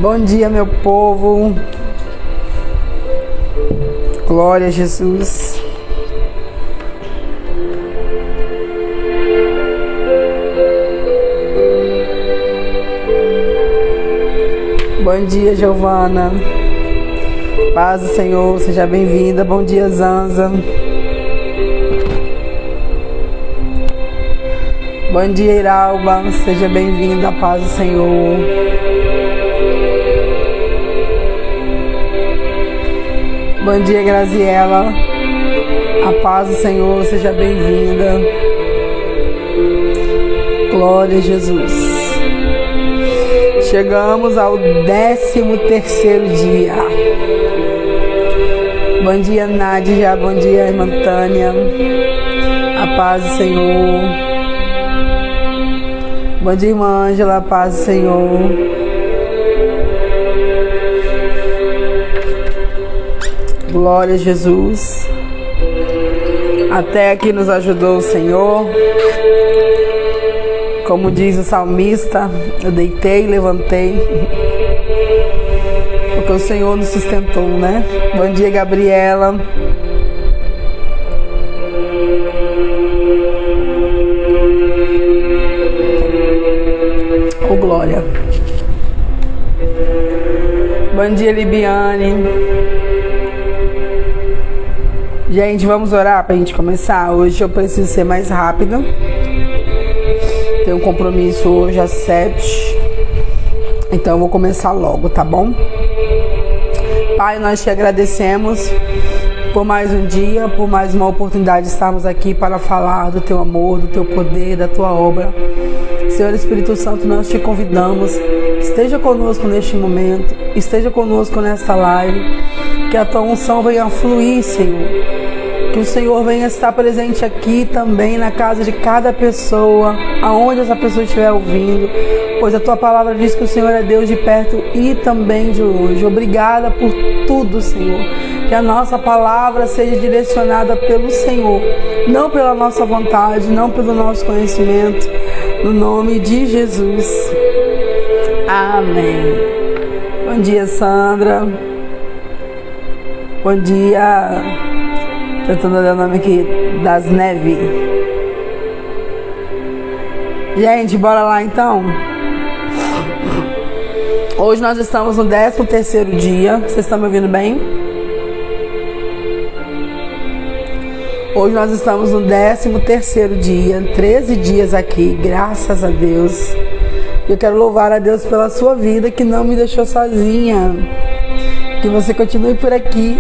Bom dia, meu povo. Glória a Jesus. Bom dia, Giovana. Paz do Senhor, seja bem-vinda. Bom dia, Zanza. Bom dia, Iralba. Seja bem-vinda. Paz do Senhor. Bom dia, Graziela. A paz do Senhor, seja bem-vinda. Glória a Jesus. Chegamos ao 13º dia. Bom dia, Nádia. Bom dia, irmã Tânia. A paz do Senhor. Bom dia, irmã Ângela. A paz do Senhor. Glória a Jesus. Até aqui nos ajudou o Senhor. Como diz o salmista, eu deitei e levantei, porque o Senhor nos sustentou, né? Bom dia, Gabriela. Oh, glória. Bom dia, Libiane. Gente, vamos orar pra gente começar? Hoje eu preciso ser mais rápida. Tenho um compromisso hoje às 7. Então eu vou começar logo, tá bom? Pai, nós te agradecemos por mais um dia, por mais uma oportunidade de estarmos aqui para falar do teu amor, do teu poder, da tua obra. Senhor Espírito Santo, nós te convidamos. Esteja conosco neste momento. Esteja conosco nesta live. Que a tua unção venha fluir, Senhor. Que o Senhor venha estar presente aqui também na casa de cada pessoa, aonde essa pessoa estiver ouvindo, pois a tua palavra diz que o Senhor é Deus de perto e também de longe. Obrigada por tudo, Senhor. Que a nossa palavra seja direcionada pelo Senhor, não pela nossa vontade, não pelo nosso conhecimento, no nome de Jesus. Amém. Bom dia, Sandra. Bom dia. Tentando olhar o nome aqui, das Neves. Gente, bora lá então. Hoje nós estamos no 13º dia. Vocês estão me ouvindo bem? Hoje nós estamos no 13º dia. 13 dias aqui, graças a Deus. Eu quero louvar a Deus pela sua vida, que não me deixou sozinha. Que você continue por aqui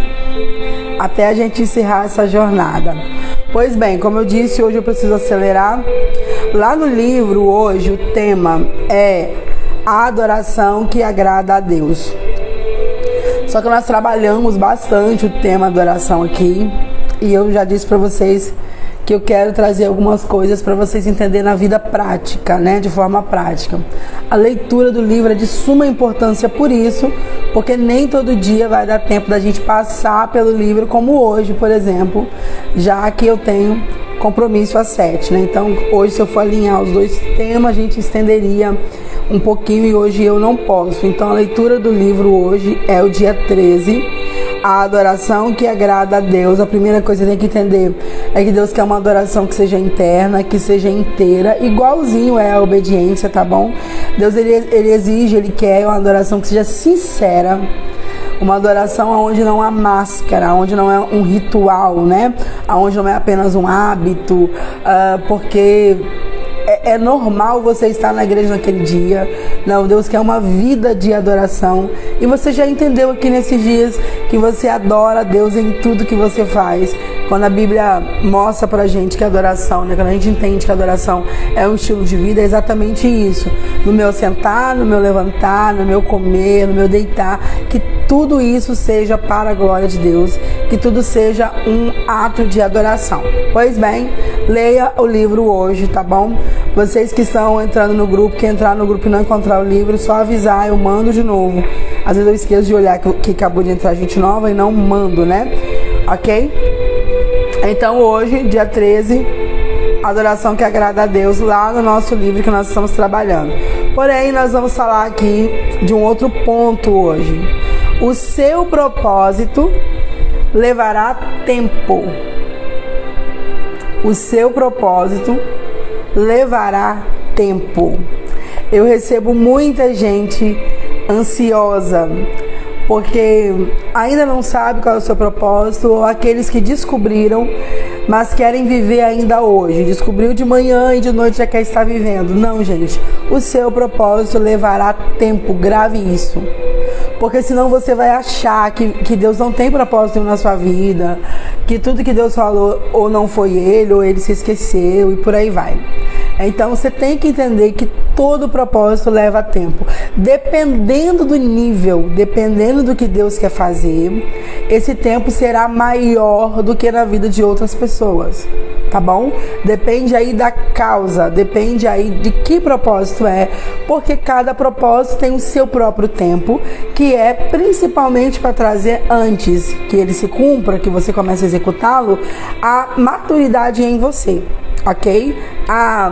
até a gente encerrar essa jornada. Pois bem, como eu disse, hoje eu preciso acelerar. Lá no livro, hoje, o tema é a adoração que agrada a Deus. Só que nós trabalhamos bastante o tema adoração aqui. E eu já disse para vocês que eu quero trazer algumas coisas para vocês entenderem na vida prática, né? De forma prática. A leitura do livro é de suma importância por isso, porque nem todo dia vai dar tempo da gente passar pelo livro, como hoje, por exemplo, já que eu tenho compromisso às 7, né? Então, hoje, se eu for alinhar os dois temas, a gente estenderia um pouquinho e hoje eu não posso. Então, a leitura do livro hoje é o dia 13. A adoração que agrada a Deus. A primeira coisa que tem que entender é que Deus quer uma adoração que seja interna, que seja inteira, igualzinho é a obediência, tá bom? Deus, ele exige, ele quer uma adoração que seja sincera, uma adoração onde não há máscara, onde não é um ritual, né? Onde não é apenas um hábito, porque é normal você estar na igreja naquele dia. Não, Deus quer uma vida de adoração. E você já entendeu aqui nesses dias que você adora a Deus em tudo que você faz. Quando a Bíblia mostra pra gente que a adoração, né? Quando a gente entende que a adoração é um estilo de vida, é exatamente isso. No meu sentar, no meu levantar, no meu comer, no meu deitar, que tudo isso seja para a glória de Deus, que tudo seja um ato de adoração. Pois bem, leia o livro hoje, tá bom? Vocês que estão entrando no grupo, que entrar no grupo e não encontrar o livro, só avisar, eu mando de novo. Às vezes eu esqueço de olhar que acabou de entrar gente nova e não mando, né? Ok? Então hoje, dia 13, adoração que agrada a Deus, lá no nosso livro que nós estamos trabalhando. Porém, nós vamos falar aqui de um outro ponto hoje. O seu propósito levará tempo. O seu propósito levará tempo. Eu recebo muita gente ansiosa porque ainda não sabe qual é o seu propósito, ou aqueles que descobriram, mas querem viver ainda hoje. Descobriu de manhã e de noite já quer estar vivendo. Não, gente. O seu propósito levará tempo. Grave isso. Porque senão você vai achar que Deus não tem propósito na sua vida, que tudo que Deus falou ou não foi Ele, ou Ele se esqueceu, e por aí vai. Então você tem que entender que todo propósito leva tempo. Dependendo do nível, dependendo do que Deus quer fazer, esse tempo será maior do que na vida de outras pessoas. Tá bom? Depende aí da causa, depende aí de que propósito é, porque cada propósito tem o seu próprio tempo, que é principalmente para trazer, antes que ele se cumpra, que você comece a executá-lo, a maturidade em você, ok? A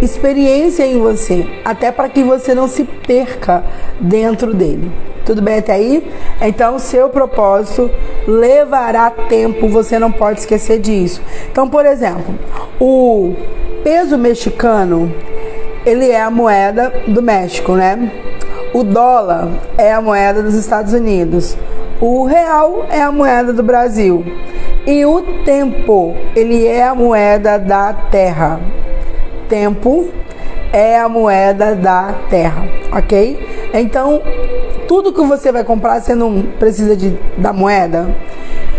experiência em você, até para que você não se perca dentro dele. Tudo bem até aí? Então, seu propósito levará tempo, você não pode esquecer disso. Então, por exemplo, o peso mexicano, ele é a moeda do México, né? O dólar é a moeda dos Estados Unidos. O real é a moeda do Brasil. E o tempo, ele é a moeda da terra. Tempo é a moeda da terra, ok? Então, tudo que você vai comprar, você não precisa da moeda.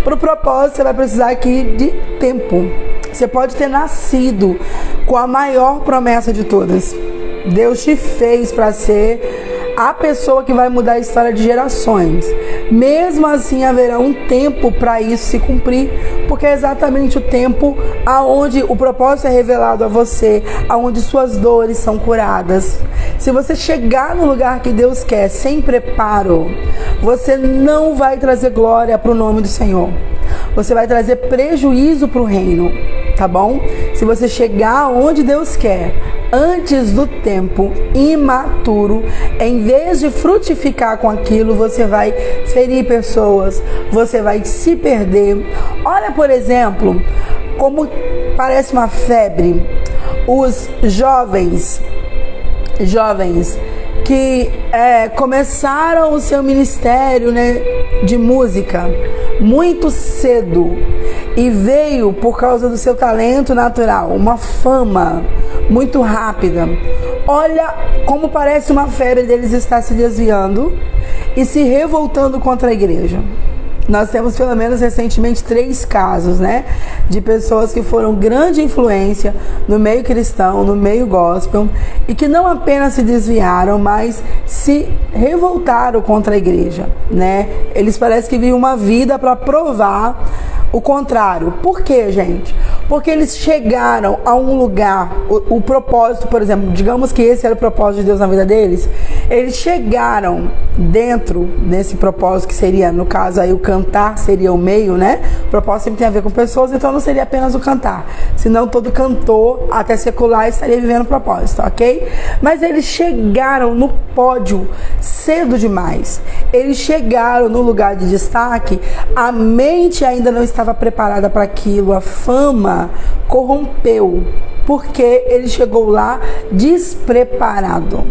Para o propósito, você vai precisar aqui de tempo. Você pode ter nascido com a maior promessa de todas. Deus te fez para ser a pessoa que vai mudar a história de gerações. Mesmo assim, haverá um tempo para isso se cumprir, porque é exatamente o tempo aonde o propósito é revelado a você, aonde suas dores são curadas. Se você chegar no lugar que Deus quer sem preparo, você não vai trazer glória para o nome do Senhor. Você vai trazer prejuízo para o reino, tá bom? Se você chegar onde Deus quer, antes do tempo, imaturo, em vez de frutificar com aquilo, você vai ferir pessoas, você vai se perder. Olha, por exemplo, como parece uma febre, os jovens que começaram o seu ministério, né, de música muito cedo, e veio, por causa do seu talento natural, uma fama muito rápida. Olha como parece uma febre deles estar se desviando e se revoltando contra a igreja. Nós temos pelo menos recentemente 3 casos, né, de pessoas que foram grande influência no meio cristão, no meio gospel, e que não apenas se desviaram, mas se revoltaram contra a igreja, né? Eles parecem que viviam uma vida para provar o contrário. Por quê, gente? Porque eles chegaram a um lugar, o propósito, por exemplo, digamos que esse era o propósito de Deus na vida deles, eles chegaram dentro desse propósito, que seria, no caso aí, o cantar seria o meio, né? O propósito sempre tem a ver com pessoas, então não seria apenas o cantar, senão todo cantor, até secular, estaria vivendo o propósito, ok? Mas eles chegaram no pódio cedo demais, eles chegaram no lugar de destaque, a mente ainda não estava preparada para aquilo, a fama corrompeu, porque ele chegou lá despreparado.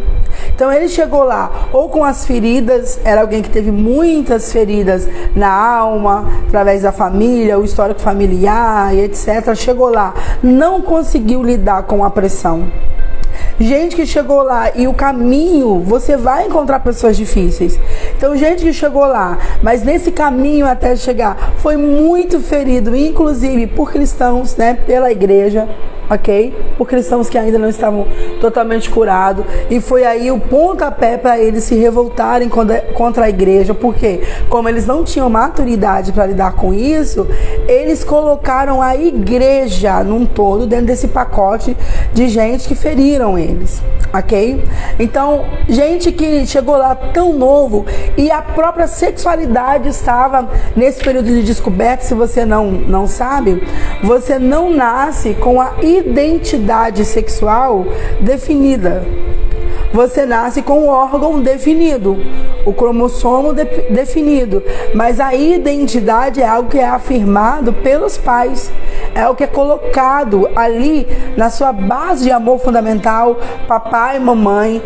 Então ele chegou lá ou com as feridas, era alguém que teve muitas feridas na alma, através da família, o histórico familiar e etc. Chegou lá, não conseguiu lidar com a pressão. Gente que chegou lá, e o caminho, você vai encontrar pessoas difíceis. Então, gente que chegou lá, mas nesse caminho até chegar, foi muito ferido, inclusive por cristãos, né, pela igreja, ok? Por cristãos que ainda não estavam totalmente curados. E foi aí o pontapé para eles se revoltarem contra a igreja. Porque, como eles não tinham maturidade para lidar com isso, eles colocaram a igreja num todo dentro desse pacote de gente que feriram eles, ok? Então, gente que chegou lá tão novo, e a própria sexualidade estava nesse período de descoberta. Se você não sabe, você não nasce com a identidade sexual definida. você nasce com um órgão definido, o cromossomo definido, mas a identidade é algo que é afirmado pelos pais, é o que é colocado ali na sua base de amor fundamental, papai e mamãe.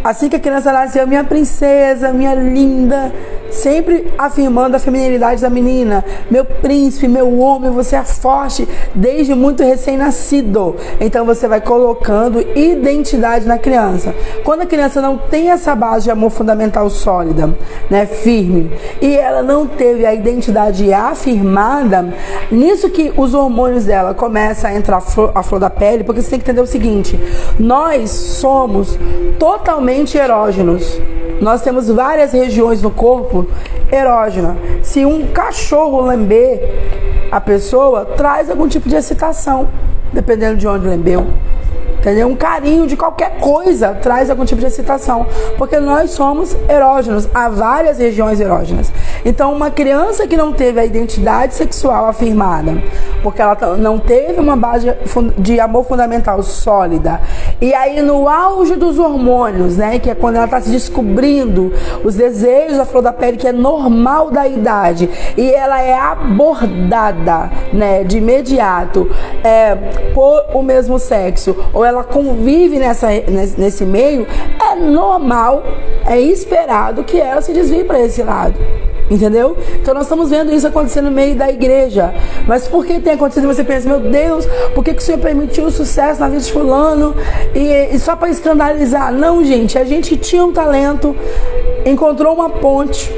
Assim que a criança nasceu, minha princesa, minha linda, sempre afirmando a feminilidade da menina, meu príncipe, meu homem, você é forte desde muito recém-nascido. Então você vai colocando identidade na criança. Quando a criança não tem essa base de amor fundamental sólida, né, firme, e ela não teve a identidade afirmada, nisso que os hormônios dela começam a entrar a flor da pele, porque você tem que entender o seguinte: nós somos totalmente erógenos. Nós temos várias regiões no corpo erógenas. Se um cachorro lamber a pessoa, traz algum tipo de excitação, dependendo de onde lambeu. Entendeu? Um carinho de qualquer coisa traz algum tipo de excitação, porque nós somos erógenos, há várias regiões erógenas. Então, uma criança que não teve a identidade sexual afirmada, porque ela não teve uma base de amor fundamental sólida, e aí no auge dos hormônios, né, que é quando ela está se descobrindo os desejos da flor da pele, que é normal da idade, e ela é abordada, né, de imediato por o mesmo sexo, ou ela convive nesse meio, é normal, é esperado que ela se desvie para esse lado. Entendeu? Então nós estamos vendo isso acontecer no meio da igreja. Mas por que tem acontecido? Você pensa, meu Deus, por que o Senhor permitiu o sucesso na vida de fulano e só para escandalizar? Não, gente, a gente tinha um talento, encontrou uma ponte,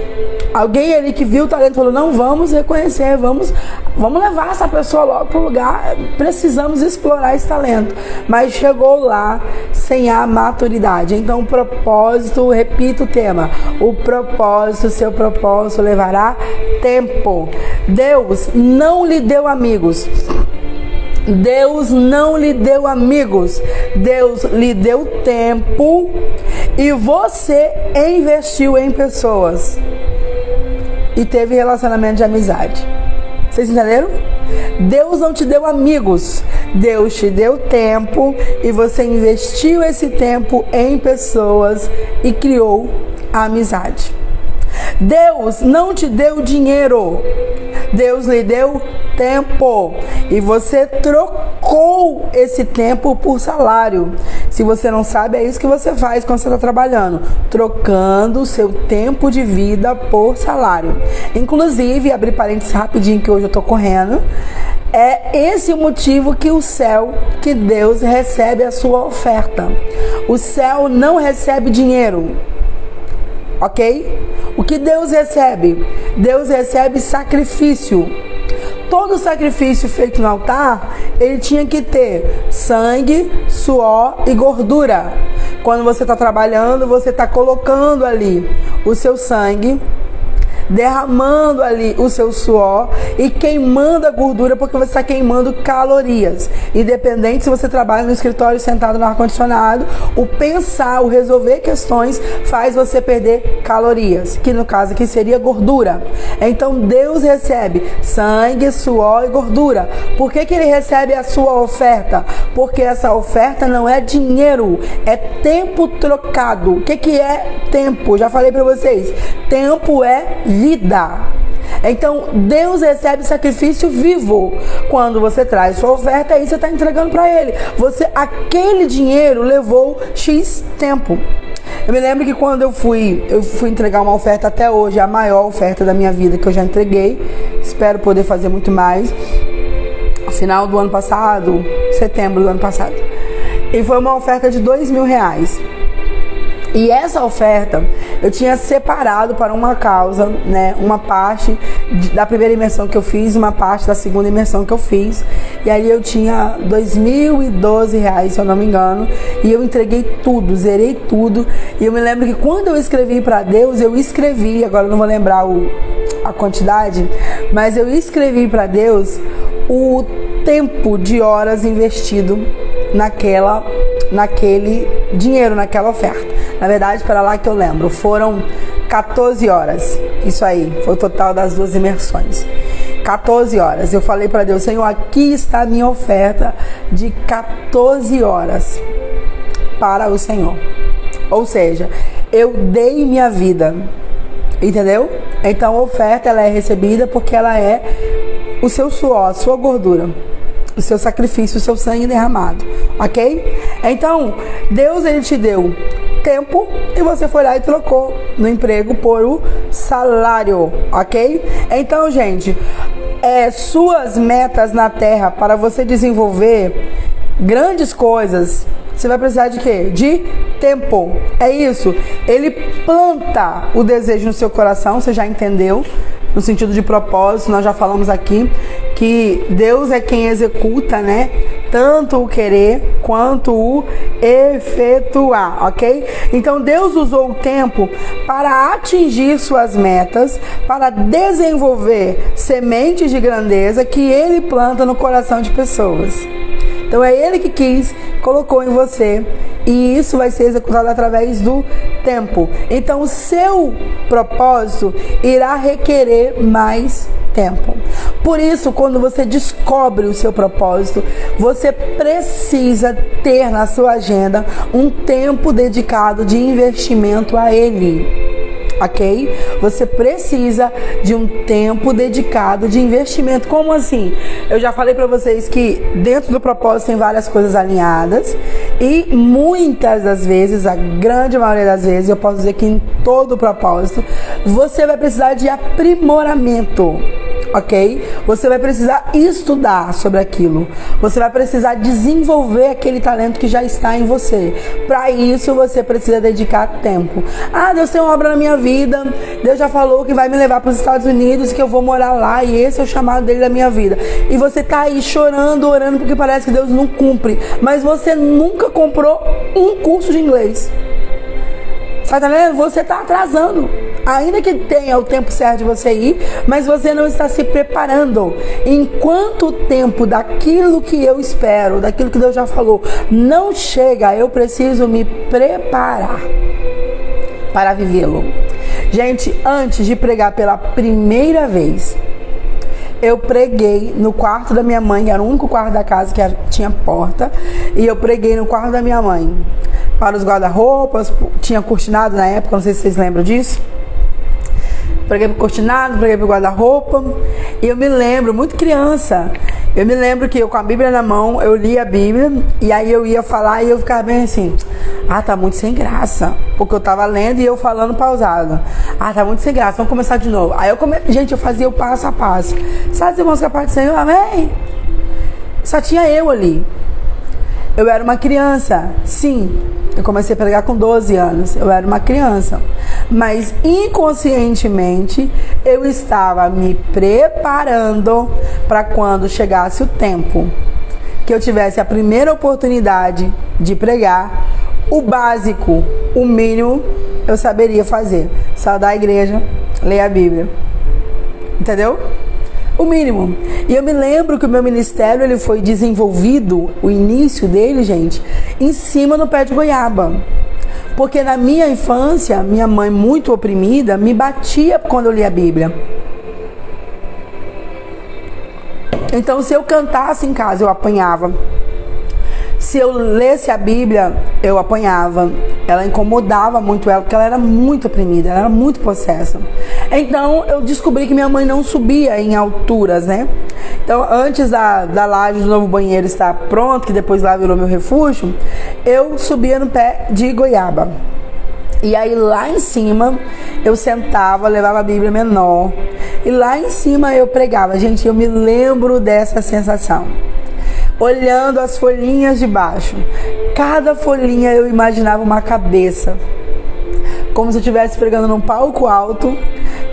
alguém ali que viu o talento falou, não, vamos reconhecer, vamos levar essa pessoa logo para o lugar, precisamos explorar esse talento. Mas chegou lá sem a maturidade. Então o propósito, repito o tema, o propósito, seu propósito levará tempo. Deus não lhe deu amigos. Deus não lhe deu amigos. Deus lhe deu tempo e você investiu em pessoas e teve relacionamento de amizade. Vocês entenderam? Deus não te deu amigos, Deus te deu tempo e você investiu esse tempo em pessoas e criou a amizade. Deus não te deu dinheiro, Deus lhe deu tempo e você trocou esse tempo por salário. Se você não sabe, é isso que você faz quando você está trabalhando, trocando o seu tempo de vida por salário. Inclusive, abrir parênteses rapidinho que hoje eu estou correndo, é esse o motivo que o céu, que Deus recebe a sua oferta. O céu não recebe dinheiro, ok? O que Deus recebe? Deus recebe sacrifício. Todo sacrifício feito no altar, ele tinha que ter sangue, suor e gordura. Quando você está trabalhando, você está colocando ali o seu sangue, derramando ali o seu suor e queimando a gordura, porque você está queimando calorias. Independente se você trabalha no escritório sentado no ar-condicionado, o pensar, o resolver questões faz você perder calorias, que no caso aqui seria gordura. Então Deus recebe sangue, suor e gordura. Por que ele recebe a sua oferta? Porque essa oferta não é dinheiro, é tempo trocado. O que é tempo? Já falei para vocês, tempo é vida. Então Deus recebe sacrifício vivo. Quando você traz sua oferta, aí você está entregando para Ele. Aquele dinheiro levou X tempo. Eu me lembro que quando eu fui entregar uma oferta até hoje, a maior oferta da minha vida que eu já entreguei, espero poder fazer muito mais, no final do ano passado, setembro do ano passado, e foi uma oferta de R$2.000. E essa oferta eu tinha separado para uma causa, né, uma parte da primeira imersão que eu fiz, uma parte da segunda imersão que eu fiz. E aí eu tinha R$2.012, se eu não me engano, e eu entreguei tudo, zerei tudo. E eu me lembro que quando eu escrevi para Deus, agora eu não vou lembrar a quantidade, mas eu escrevi para Deus o tempo de horas investido naquele dinheiro, naquela oferta. Na verdade, para lá que eu lembro, foram 14 horas. Isso aí, foi o total das duas imersões. 14 horas. Eu falei para Deus, Senhor, aqui está a minha oferta de 14 horas para o Senhor. Ou seja, eu dei minha vida. Entendeu? Então a oferta ela é recebida porque ela é o seu suor, a sua gordura, o seu sacrifício, o seu sangue derramado, ok? Então, Deus ele te deu tempo e você foi lá e trocou no emprego por o salário, ok? Então, gente, suas metas na terra para você desenvolver grandes coisas, você vai precisar de quê? De tempo. É isso. Ele planta o desejo no seu coração, você já entendeu? No sentido de propósito, nós já falamos aqui que Deus é quem executa, né? Tanto o querer quanto o efetuar, ok? Então Deus usou o tempo para atingir suas metas, para desenvolver sementes de grandeza que Ele planta no coração de pessoas. Então é Ele que quis, colocou em você, e isso vai ser executado através do tempo. Então o seu propósito irá requerer mais tempo. Por isso, quando você descobre o seu propósito, você precisa ter na sua agenda um tempo dedicado de investimento a ele. Ok? Você precisa de um tempo dedicado de investimento. Como assim? Eu já falei para vocês que dentro do propósito tem várias coisas alinhadas e muitas das vezes, a grande maioria das vezes, eu posso dizer que em todo o propósito, você vai precisar de aprimoramento. Ok? Você vai precisar estudar sobre aquilo. Você vai precisar desenvolver aquele talento que já está em você. Para isso, você precisa dedicar tempo. Ah, Deus tem uma obra na minha vida. Deus já falou que vai me levar para os Estados Unidos, que eu vou morar lá e esse é o chamado dele da minha vida. E você tá aí chorando, orando, porque parece que Deus não cumpre. Mas você nunca comprou um curso de inglês. Tá entendendo? Você está atrasando. Ainda que tenha o tempo certo de você ir, mas você não está se preparando. Enquanto o tempo daquilo que eu espero, daquilo que Deus já falou, não chega, eu preciso me preparar para vivê-lo. Gente, antes de pregar pela primeira vez, eu preguei no quarto da minha mãe, que era o único quarto da casa que tinha porta, e eu preguei no quarto da minha mãe. Para os guarda-roupas, tinha cortinado na época, não sei se vocês lembram disso. Preguei pro cortinado, preguei pro guarda-roupa. E eu me lembro, muito criança, eu me lembro que eu com a Bíblia na mão, eu lia a Bíblia, e aí eu ia falar e eu ficava bem assim, tá muito sem graça. Porque eu tava lendo e eu falando pausado. Tá muito sem graça, vamos começar de novo. Aí gente, eu fazia o passo a passo. Sabe, irmãos, que a parte do Senhor, amém? Só tinha eu ali. Eu era uma criança, sim. Eu comecei a pregar com 12 anos. Eu era uma criança. Mas inconscientemente eu estava me preparando para quando chegasse o tempo que eu tivesse a primeira oportunidade de pregar, o básico, o mínimo, eu saberia fazer. Saudar a igreja, ler a Bíblia. Entendeu? O mínimo. E eu me lembro que o meu ministério ele foi desenvolvido, o início dele, gente, em cima do pé de goiaba. Porque na minha infância, minha mãe muito oprimida, me batia quando eu lia a Bíblia. Então, se eu cantasse em casa, eu apanhava. Se eu lesse a Bíblia, eu apanhava. Ela incomodava muito ela, porque ela era muito oprimida, ela era muito possessa. Então, eu descobri que minha mãe não subia em alturas, né? Então, antes da laje do novo banheiro estar pronto, que depois lá virou meu refúgio, eu subia no pé de goiaba. E aí, lá em cima, eu sentava, levava a Bíblia menor. E lá em cima, eu pregava. Gente, eu me lembro dessa sensação. Olhando as folhinhas de baixo. Cada folhinha eu imaginava uma cabeça. Como se eu estivesse pregando num palco alto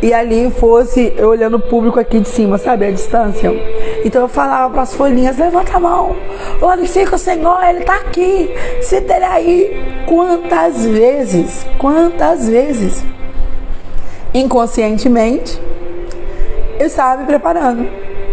e ali fosse eu olhando o público aqui de cima, sabe? A distância. Então eu falava para as folhinhas, levanta a mão. Glorifica o Senhor, Ele está aqui. Senta Ele aí. Quantas vezes, inconscientemente, eu estava me preparando.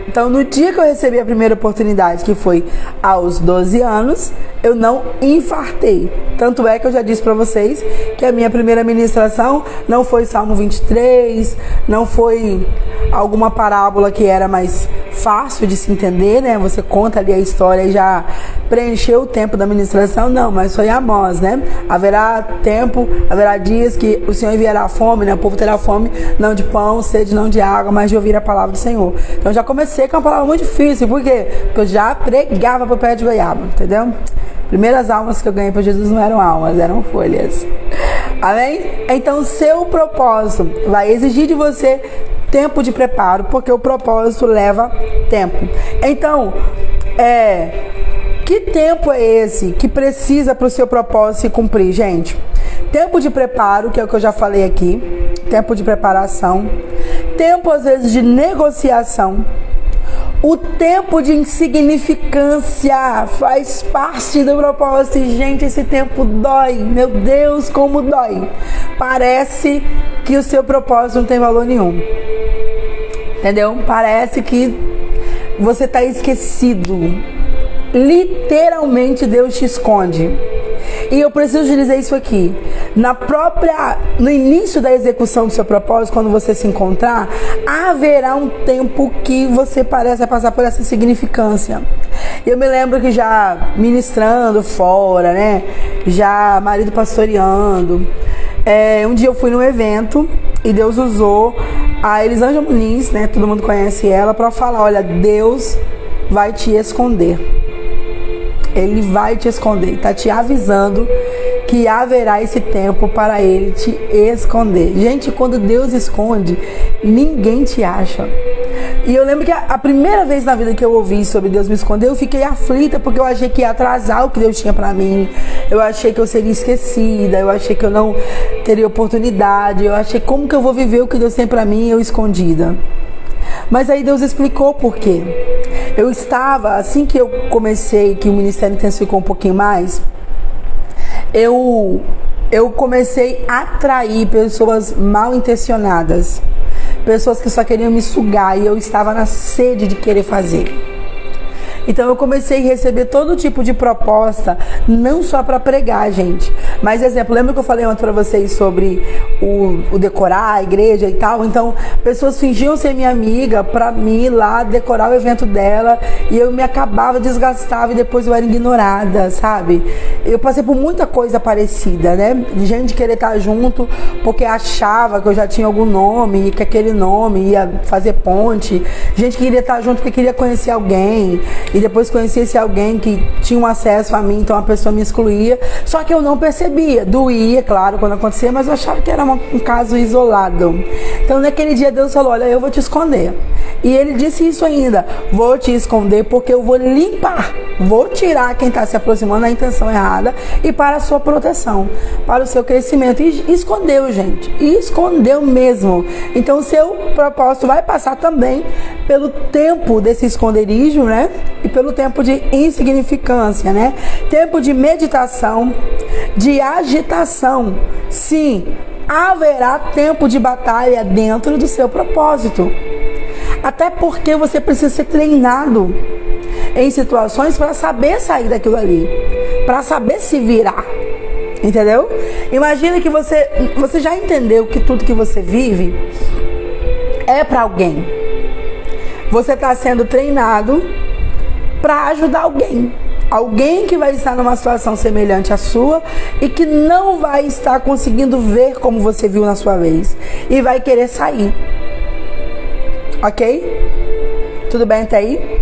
Então, no dia que eu recebi a primeira oportunidade, que foi aos 12 anos, eu não infartei. Tanto é que eu já disse para vocês que a minha primeira ministração não foi Salmo 23, não foi alguma parábola que era mais fácil de se entender, né? Você conta ali a história e já preencher o tempo da ministração, não, mas foi Amós, né? Haverá tempo, haverá dias que o Senhor enviará fome, né? O povo terá fome, não de pão, sede não de água, mas de ouvir a palavra do Senhor. Então eu já comecei com uma palavra muito difícil, por quê? Porque eu já pregava pro pé de goiaba, entendeu? Primeiras almas que eu ganhei para Jesus não eram almas, eram folhas. Amém? Então seu propósito vai exigir de você tempo de preparo, porque o propósito leva tempo. Então, que tempo é esse que precisa para o seu propósito se cumprir, gente? Tempo de preparo, que é o que eu já falei aqui, tempo de preparação, tempo às vezes de negociação, o tempo de insignificância faz parte do propósito. E, gente, esse tempo dói. Meu Deus, como dói. Parece que o seu propósito não tem valor nenhum. Entendeu? Parece que você está esquecido. Literalmente, Deus te esconde. E eu preciso dizer isso aqui. No início da execução do seu propósito, quando você se encontrar, haverá um tempo que você parece passar por essa insignificância. Eu me lembro que já ministrando fora, né? Já marido pastoreando. Um dia eu fui num evento e Deus usou a Elisângela Muniz, né? Todo mundo conhece ela, para falar: olha, Deus vai te esconder. Ele vai te esconder, está te avisando que haverá esse tempo para Ele te esconder. Gente, quando Deus esconde, ninguém te acha. E eu lembro que a primeira vez na vida que eu ouvi sobre Deus me esconder, eu fiquei aflita, porque eu achei que ia atrasar o que Deus tinha para mim. Eu achei que eu seria esquecida, eu achei que eu não teria oportunidade, eu achei como que eu vou viver o que Deus tem para mim, eu escondida. Mas aí Deus explicou por quê. Eu estava, assim que eu comecei, que o ministério intensificou um pouquinho mais, eu comecei a atrair pessoas mal intencionadas, pessoas que só queriam me sugar, e eu estava na sede de querer fazer. Então eu comecei a receber todo tipo de proposta, não só para pregar, gente. Mas, exemplo, lembra que eu falei ontem para vocês sobre o decorar a igreja e tal? Então, pessoas fingiam ser minha amiga para mim ir lá decorar o evento dela, e eu me acabava, desgastava, e depois eu era ignorada, sabe? Eu passei por muita coisa parecida, né? De gente querer estar junto porque achava que eu já tinha algum nome e que aquele nome ia fazer ponte. Gente que queria estar junto porque queria conhecer alguém, e depois conhecia esse alguém que tinha um acesso a mim, então a pessoa me excluía. Só que eu não percebia. Doía, claro, quando acontecia, mas eu achava que era um caso isolado. Então naquele dia Deus falou: olha, eu vou te esconder. E Ele disse isso ainda: vou te esconder porque eu vou limpar. Vou tirar quem está se aproximando da intenção errada e para a sua proteção, para o seu crescimento. E escondeu, gente. E escondeu mesmo. Então o seu propósito vai passar também pelo tempo desse esconderijo, né? E pelo tempo de insignificância, né? Tempo de meditação, de agitação. Sim, haverá tempo de batalha dentro do seu propósito. Até porque você precisa ser treinado em situações para saber sair daquilo ali, para saber se virar. Entendeu? Imagina que você já entendeu que tudo que você vive é para alguém. Você está sendo treinado para ajudar alguém. Alguém que vai estar numa situação semelhante à sua e que não vai estar conseguindo ver como você viu na sua vez e vai querer sair. Ok? Tudo bem até aí?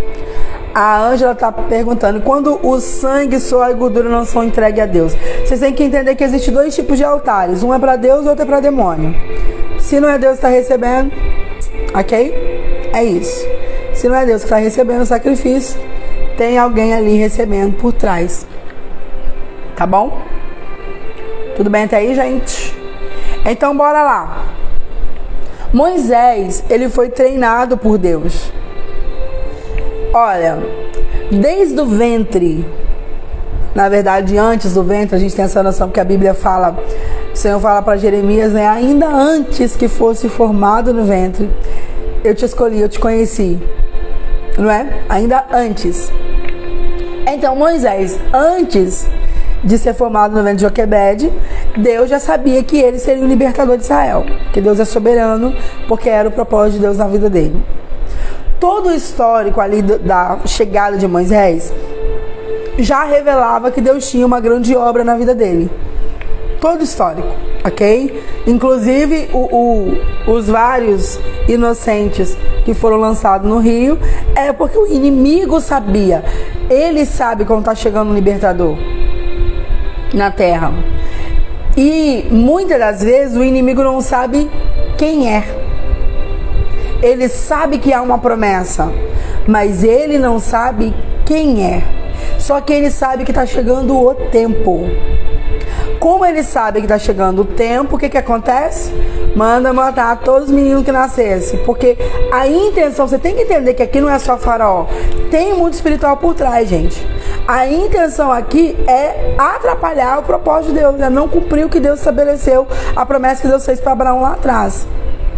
A Ângela está perguntando: quando o sangue, suor e gordura não são entregues a Deus? Vocês têm que entender que existem dois tipos de altares. Um é para Deus e outro é para demônio. Se não é Deus que está recebendo, ok? É isso. Se não é Deus que está recebendo o sacrifício, tem alguém ali recebendo por trás. Tá bom? Tudo bem até aí, gente? Então bora lá. Moisés, ele foi treinado por Deus. Olha, desde o ventre, na verdade antes do ventre, a gente tem essa noção que a Bíblia fala, o Senhor fala para Jeremias, né? Ainda antes que fosse formado no ventre, eu te escolhi, eu te conheci. Não é? Ainda antes. Então Moisés, antes de ser formado no ventre de Joquebede, Deus já sabia que ele seria o libertador de Israel, que Deus é soberano, porque era o propósito de Deus na vida dele. Todo o histórico ali da chegada de Moisés já revelava que Deus tinha uma grande obra na vida dele. Todo histórico, ok? Inclusive os vários inocentes que foram lançados no rio, é porque o inimigo sabia. Ele sabe quando está chegando um libertador na terra. E muitas das vezes o inimigo não sabe quem é. Ele sabe que há uma promessa, mas ele não sabe quem é. Só que ele sabe que está chegando o tempo. Como ele sabe que está chegando o tempo, o que acontece? Manda matar todos os meninos que nascessem. Porque a intenção, você tem que entender que aqui não é só faraó. Tem mundo espiritual por trás, gente. A intenção aqui é atrapalhar o propósito de Deus, é não cumprir o que Deus estabeleceu, a promessa que Deus fez para Abraão lá atrás.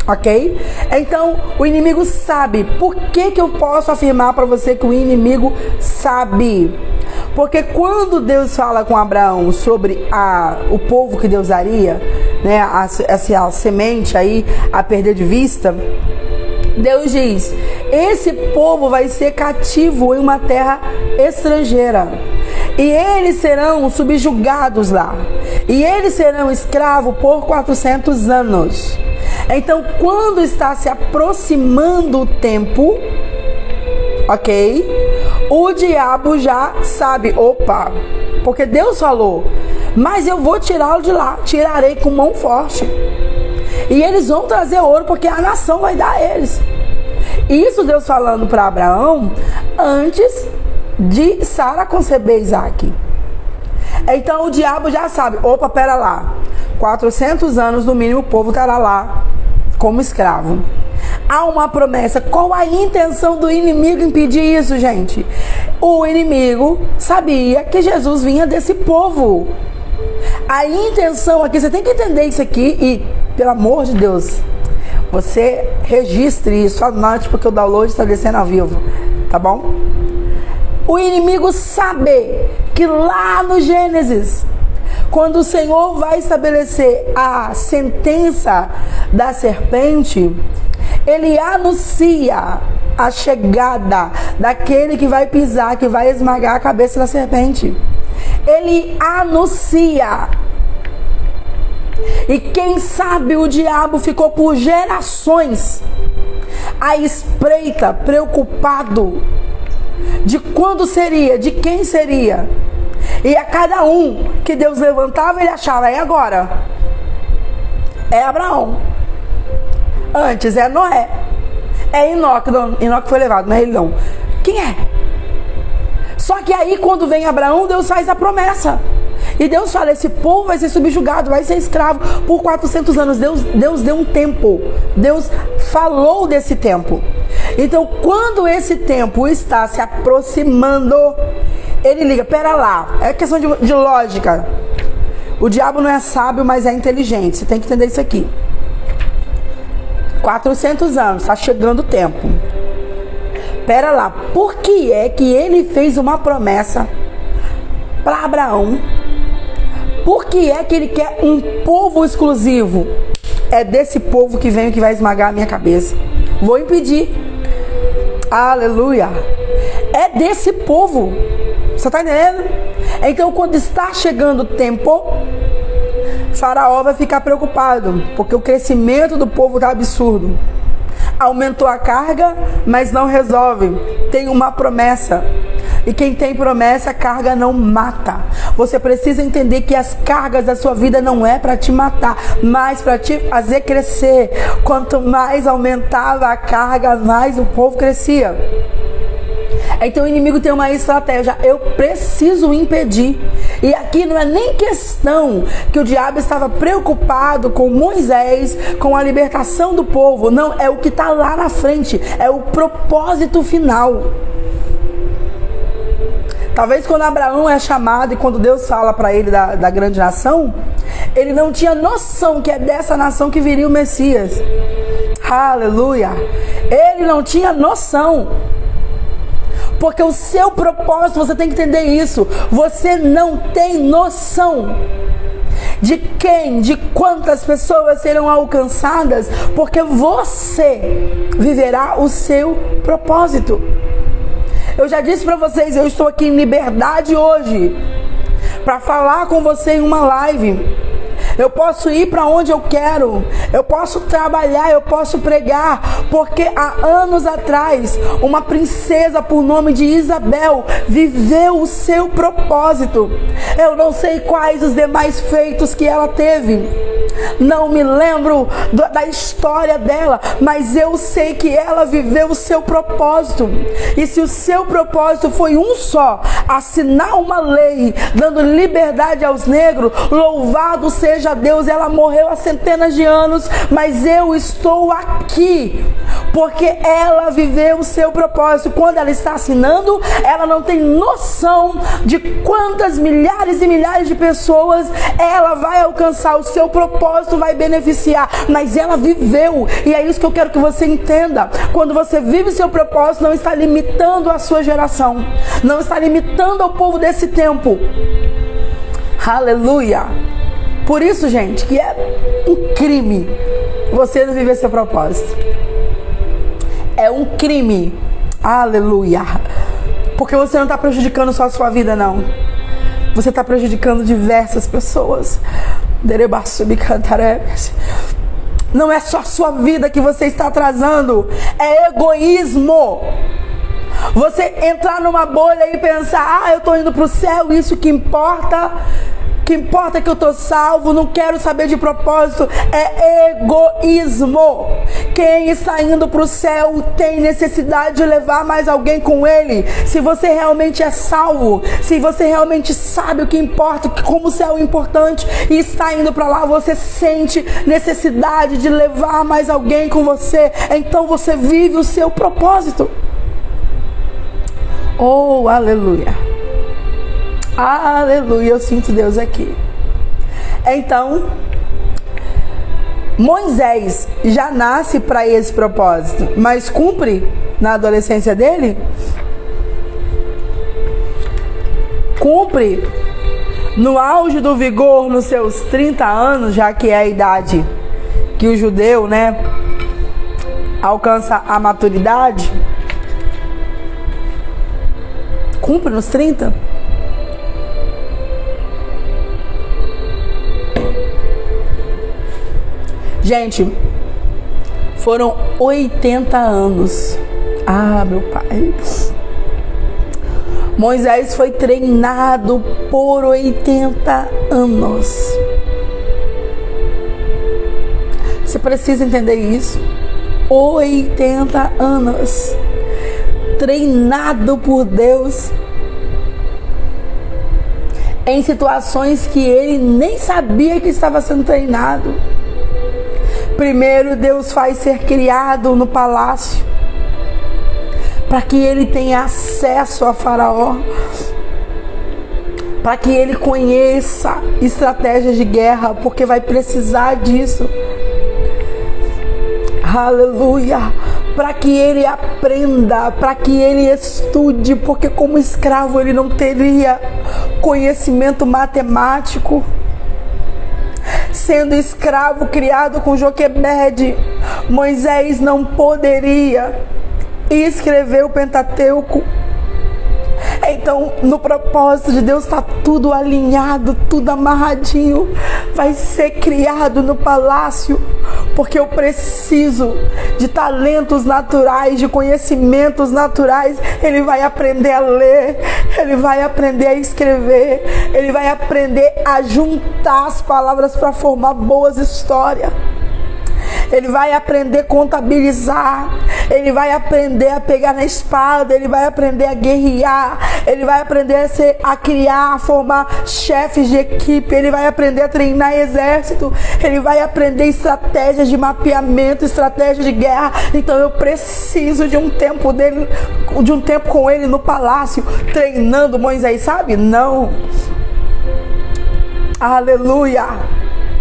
Ok? Então, o inimigo sabe. Por que eu posso afirmar para você que o inimigo sabe? Porque quando Deus fala com Abraão sobre o povo que Deus daria, né, a semente aí a perder de vista, Deus diz: esse povo vai ser cativo em uma terra estrangeira. E eles serão subjugados lá. E eles serão escravos por 400 anos. Então, quando está se aproximando o tempo, ok? O diabo já sabe, opa, porque Deus falou, mas eu vou tirá-lo de lá, tirarei com mão forte. E eles vão trazer ouro, porque a nação vai dar a eles. Isso Deus falando para Abraão antes de Sara conceber Isaac. Então o diabo já sabe, opa, pera lá, 400 anos no mínimo o povo estará lá como escravo. Há uma promessa. Qual a intenção do inimigo impedir isso, gente? O inimigo sabia que Jesus vinha desse povo. A intenção aqui, você tem que entender isso aqui e, pelo amor de Deus, você registre isso, anote, porque o download está descendo ao vivo, tá bom? O inimigo sabe que lá no Gênesis, quando o Senhor vai estabelecer a sentença da serpente, ele anuncia a chegada daquele que vai pisar, que vai esmagar a cabeça da serpente. Ele anuncia. E quem sabe o diabo ficou por gerações à espreita, preocupado de quando seria, de quem seria. E a cada um que Deus levantava, ele achava, é agora. É Abraão. Antes é Noé. É Enoque. Não, Enoque foi levado, não é ele não. Quem é? Só que aí quando vem Abraão, Deus faz a promessa. E Deus fala, esse povo vai ser subjugado, vai ser escravo por 400 anos. Deus deu um tempo. Deus falou desse tempo. Então, quando esse tempo está se aproximando, ele liga, pera lá, é questão de lógica. O diabo não é sábio, mas é inteligente. Você tem que entender isso aqui. 400 anos, está chegando o tempo. Pera lá, por que é que ele fez uma promessa para Abraão? Por que é que ele quer um povo exclusivo? É desse povo que vem que vai esmagar a minha cabeça. Vou impedir. Aleluia. É desse povo. Você está entendendo? Então, quando está chegando o tempo, Faraó vai ficar preocupado, porque o crescimento do povo está absurdo. Aumentou a carga, mas não resolve. Tem uma promessa. E quem tem promessa, a carga não mata. Você precisa entender que as cargas da sua vida não é para te matar, mas para te fazer crescer. Quanto mais aumentava a carga, mais o povo crescia. Então o inimigo tem uma estratégia. Eu preciso impedir. E aqui não é nem questão que o diabo estava preocupado com Moisés, com a libertação do povo. Não, é o que está lá na frente. É o propósito final. Talvez quando Abraão é chamado e quando Deus fala para ele da grande nação, ele não tinha noção que é dessa nação que viria o Messias. Aleluia! Ele não tinha noção. Porque o seu propósito, você tem que entender isso. Você não tem noção de quem, de quantas pessoas serão alcançadas, porque você viverá o seu propósito. Eu já disse para vocês, eu estou aqui em liberdade hoje para falar com você em uma live. Eu posso ir para onde eu quero, eu posso trabalhar, eu posso pregar, porque há anos atrás, uma princesa por nome de Isabel viveu o seu propósito. Eu não sei quais os demais feitos que ela teve, não me lembro da história dela, mas eu sei que ela viveu o seu propósito. E se o seu propósito foi um só, assinar uma lei dando liberdade aos negros, louvado seja Deus. Ela morreu há centenas de anos, mas eu estou aqui porque ela viveu o seu propósito. Quando ela está assinando, ela não tem noção de quantas milhares e milhares de pessoas ela vai alcançar, o seu propósito vai beneficiar, mas ela viveu. E é isso que eu quero que você entenda. Quando você vive o seu propósito, não está limitando a sua geração, não está limitando ao povo desse tempo. Aleluia. Por isso, gente, que é um crime você não viver seu propósito. É um crime. Aleluia. Porque você não está prejudicando só a sua vida, não. Você está prejudicando diversas pessoas. Não é só a sua vida que você está atrasando. É egoísmo. Você entrar numa bolha e pensar, eu estou indo para o céu, isso que importa. O que importa é que eu estou salvo, não quero saber de propósito. É egoísmo. Quem está indo para o céu tem necessidade de levar mais alguém com ele. Se você realmente é salvo, se você realmente sabe o que importa, como o céu é importante e está indo para lá, você sente necessidade de levar mais alguém com você. Então você vive o seu propósito. Oh, aleluia. Aleluia, eu sinto Deus aqui. Então, Moisés já nasce para esse propósito, mas cumpre na adolescência dele? Cumpre no auge do vigor, nos seus 30 anos, já que é a idade que o judeu, alcança a maturidade? Cumpre nos 30? Gente, foram 80 anos. Ah, meu pai. Moisés foi treinado por 80 anos. Você precisa entender isso. 80 anos. Treinado por Deus. Em situações que ele nem sabia que estava sendo treinado. Primeiro, Deus faz ser criado no palácio, para que ele tenha acesso a Faraó, para que ele conheça estratégias de guerra, porque vai precisar disso. Aleluia. Para que ele aprenda, para que ele estude, porque como escravo ele não teria conhecimento matemático. Sendo escravo criado com Joquebede, Moisés não poderia escrever o Pentateuco. Então, no propósito de Deus está tudo alinhado, tudo amarradinho. Vai ser criado no palácio, porque eu preciso de talentos naturais, de conhecimentos naturais. Ele vai aprender a ler, ele vai aprender a escrever, ele vai aprender a juntar as palavras para formar boas histórias. Ele vai aprender a contabilizar, ele vai aprender a pegar na espada, ele vai aprender a guerrear, ele vai aprender a criar, a formar chefes de equipe, ele vai aprender a treinar exército, ele vai aprender estratégias de mapeamento, estratégias de guerra. Então eu preciso de um tempo dele, de um tempo com ele no palácio, treinando Moisés, sabe? Não. Aleluia.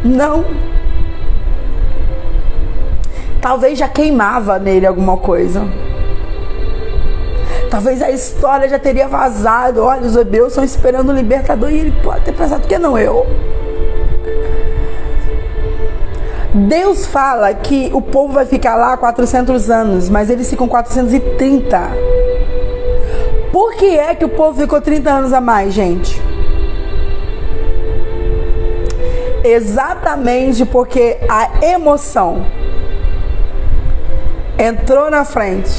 Não. Talvez já queimava nele alguma coisa. Talvez a história já teria vazado. Olha, os hebreus estão esperando o libertador. E ele pode ter pensado, que não eu? Deus fala que o povo vai ficar lá 400 anos, mas eles ficam 430. Por que é que o povo ficou 30 anos a mais, gente? Exatamente porque a emoção entrou na frente.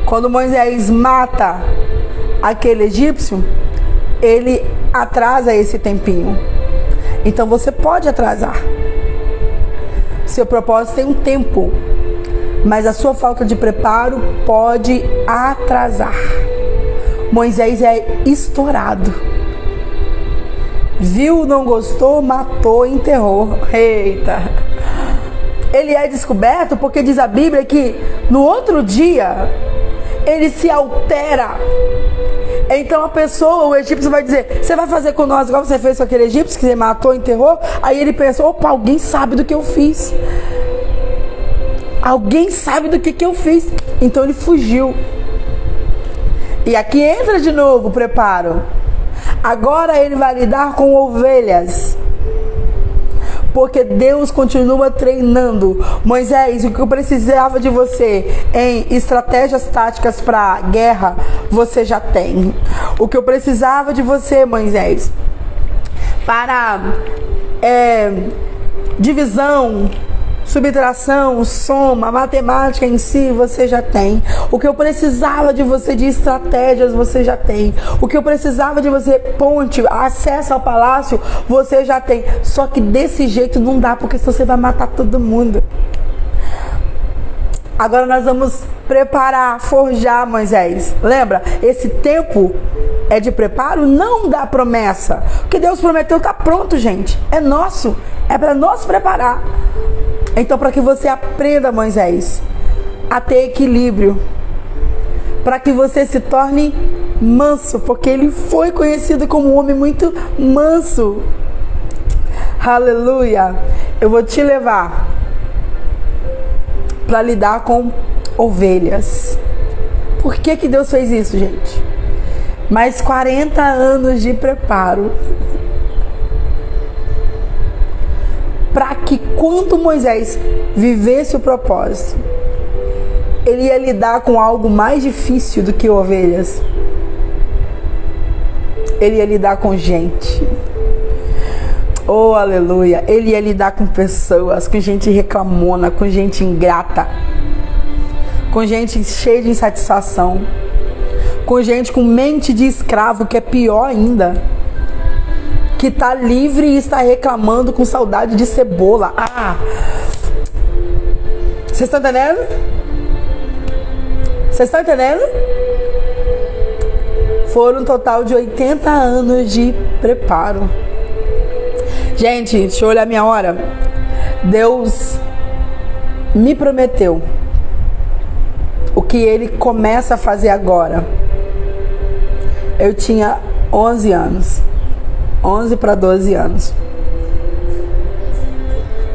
Quando Moisés mata aquele egípcio, ele atrasa esse tempinho. Então você pode atrasar. Seu propósito tem um tempo, mas a sua falta de preparo pode atrasar. Moisés é estourado. Viu, não gostou, matou, enterrou. Eita! Ele é descoberto porque diz a Bíblia que no outro dia ele se altera. Então a pessoa, o egípcio vai dizer: você vai fazer com nós igual você fez com aquele egípcio que você matou, enterrou? Aí ele pensou: opa, alguém sabe do que eu fiz. Alguém sabe do que eu fiz. Então ele fugiu. E aqui entra de novo o preparo. Agora ele vai lidar com ovelhas. Porque Deus continua treinando. Moisés, o que eu precisava de você em estratégias táticas para guerra, você já tem. O que eu precisava de você, Moisés, para divisão, subtração, soma, matemática em si, você já tem. O que eu precisava de você de estratégias, você já tem. O que eu precisava de você, ponte, acesso ao palácio, você já tem. Só que desse jeito não dá, porque senão você vai matar todo mundo. Agora nós vamos preparar, forjar, Moisés. Lembra? Esse tempo é de preparo, não da promessa. O que Deus prometeu está pronto, gente. É nosso. É para nós preparar. Então, para que você aprenda, Moisés, a ter equilíbrio, para que você se torne manso, porque ele foi conhecido como um homem muito manso. Aleluia! Eu vou te levar para lidar com ovelhas. Por que Deus fez isso, gente? Mais 40 anos de preparo. Para que quando Moisés vivesse o propósito, ele ia lidar com algo mais difícil do que ovelhas. Ele ia lidar com gente. Oh, aleluia. Ele ia lidar com pessoas, com gente reclamona, com gente ingrata, com gente cheia de insatisfação, com gente com mente de escravo, que é pior ainda, que está livre e está reclamando com saudade de cebola. Vocês estão entendendo? Vocês estão entendendo? Foram um total de 80 anos de preparo. Gente, deixa eu olhar minha hora. Deus me prometeu o que Ele começa a fazer agora. Eu tinha 11 anos. 11 para 12 anos.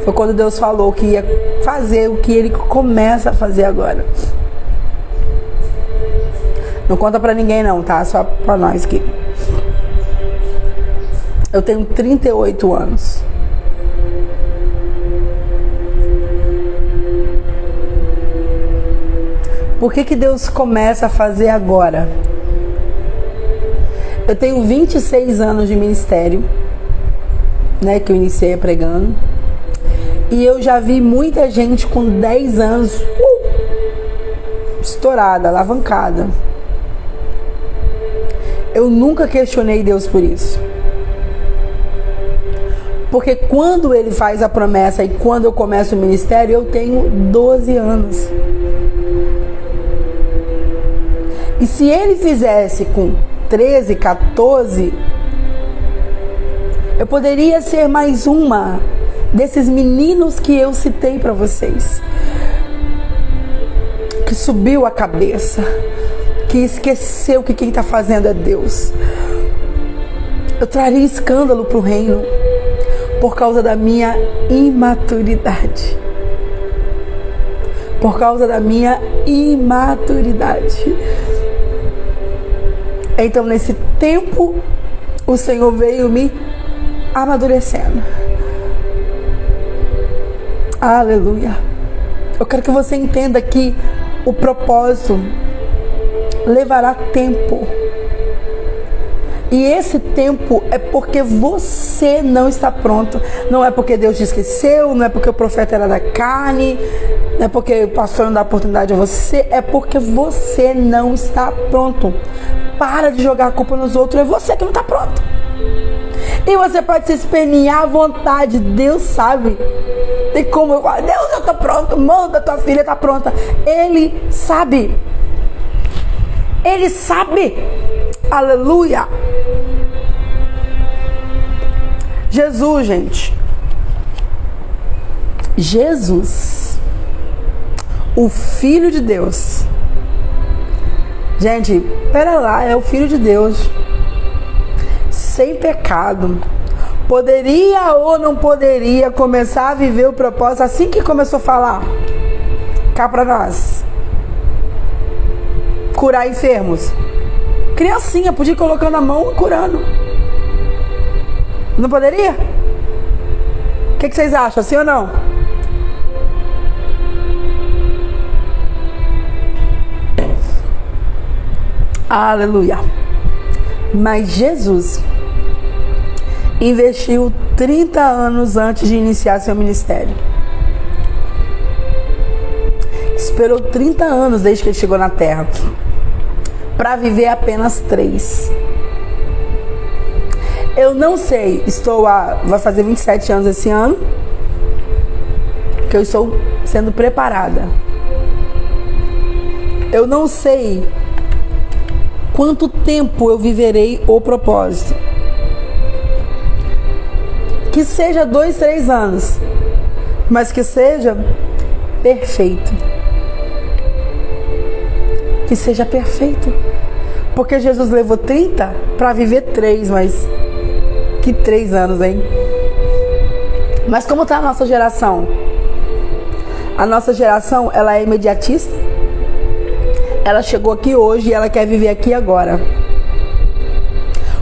Foi quando Deus falou que ia fazer o que Ele começa a fazer agora. Não conta pra ninguém não, tá? Só pra nós aqui. Eu tenho 38 anos. Por que Deus começa a fazer agora? Eu tenho 26 anos de ministério, né, que eu iniciei pregando. E eu já vi muita gente com 10 anos estourada, alavancada. Eu nunca questionei Deus por isso. Porque quando Ele faz a promessa e quando eu começo o ministério, eu tenho 12 anos. E se Ele fizesse com 13, 14, eu poderia ser mais uma desses meninos que eu citei para vocês, que subiu a cabeça, que esqueceu que quem está fazendo é Deus. Eu traria escândalo para o reino por causa da minha imaturidade. Por causa da minha imaturidade. Então, nesse tempo, o Senhor veio me amadurecendo. Aleluia. Eu quero que você entenda que o propósito levará tempo. E esse tempo é porque você não está pronto. Não é porque Deus te esqueceu, não é porque o profeta era da carne, não é porque o pastor não dá oportunidade a você, é porque você não está pronto. Para de jogar a culpa nos outros, é você que não está pronto. E você pode se espernear à vontade, Deus sabe. Tem como eu falar, Deus, eu estou pronto, manda, tua filha está pronta. Ele sabe. Ele sabe. Aleluia. Jesus, gente. Jesus, o Filho de Deus. Gente, pera lá, é o Filho de Deus. Sem pecado. Poderia ou não poderia começar a viver o propósito assim que começou a falar? Cá pra nós. Curar enfermos. Criancinha, podia ir colocando a mão e curando. Não poderia? O que vocês acham, assim ou não? Aleluia. Mas Jesus investiu 30 anos antes de iniciar seu ministério. Esperou 30 anos desde que ele chegou na terra para viver apenas 3. Eu não sei, vai fazer 27 anos esse ano, que eu estou sendo preparada. Eu não sei quanto tempo eu viverei o propósito. Que seja 2, 3 anos, mas que seja perfeito. Que seja perfeito. Porque Jesus levou 30 para viver 3, mas que 3 anos, hein? Mas como está a nossa geração? A nossa geração, ela é imediatista. Ela chegou aqui hoje e ela quer viver aqui agora.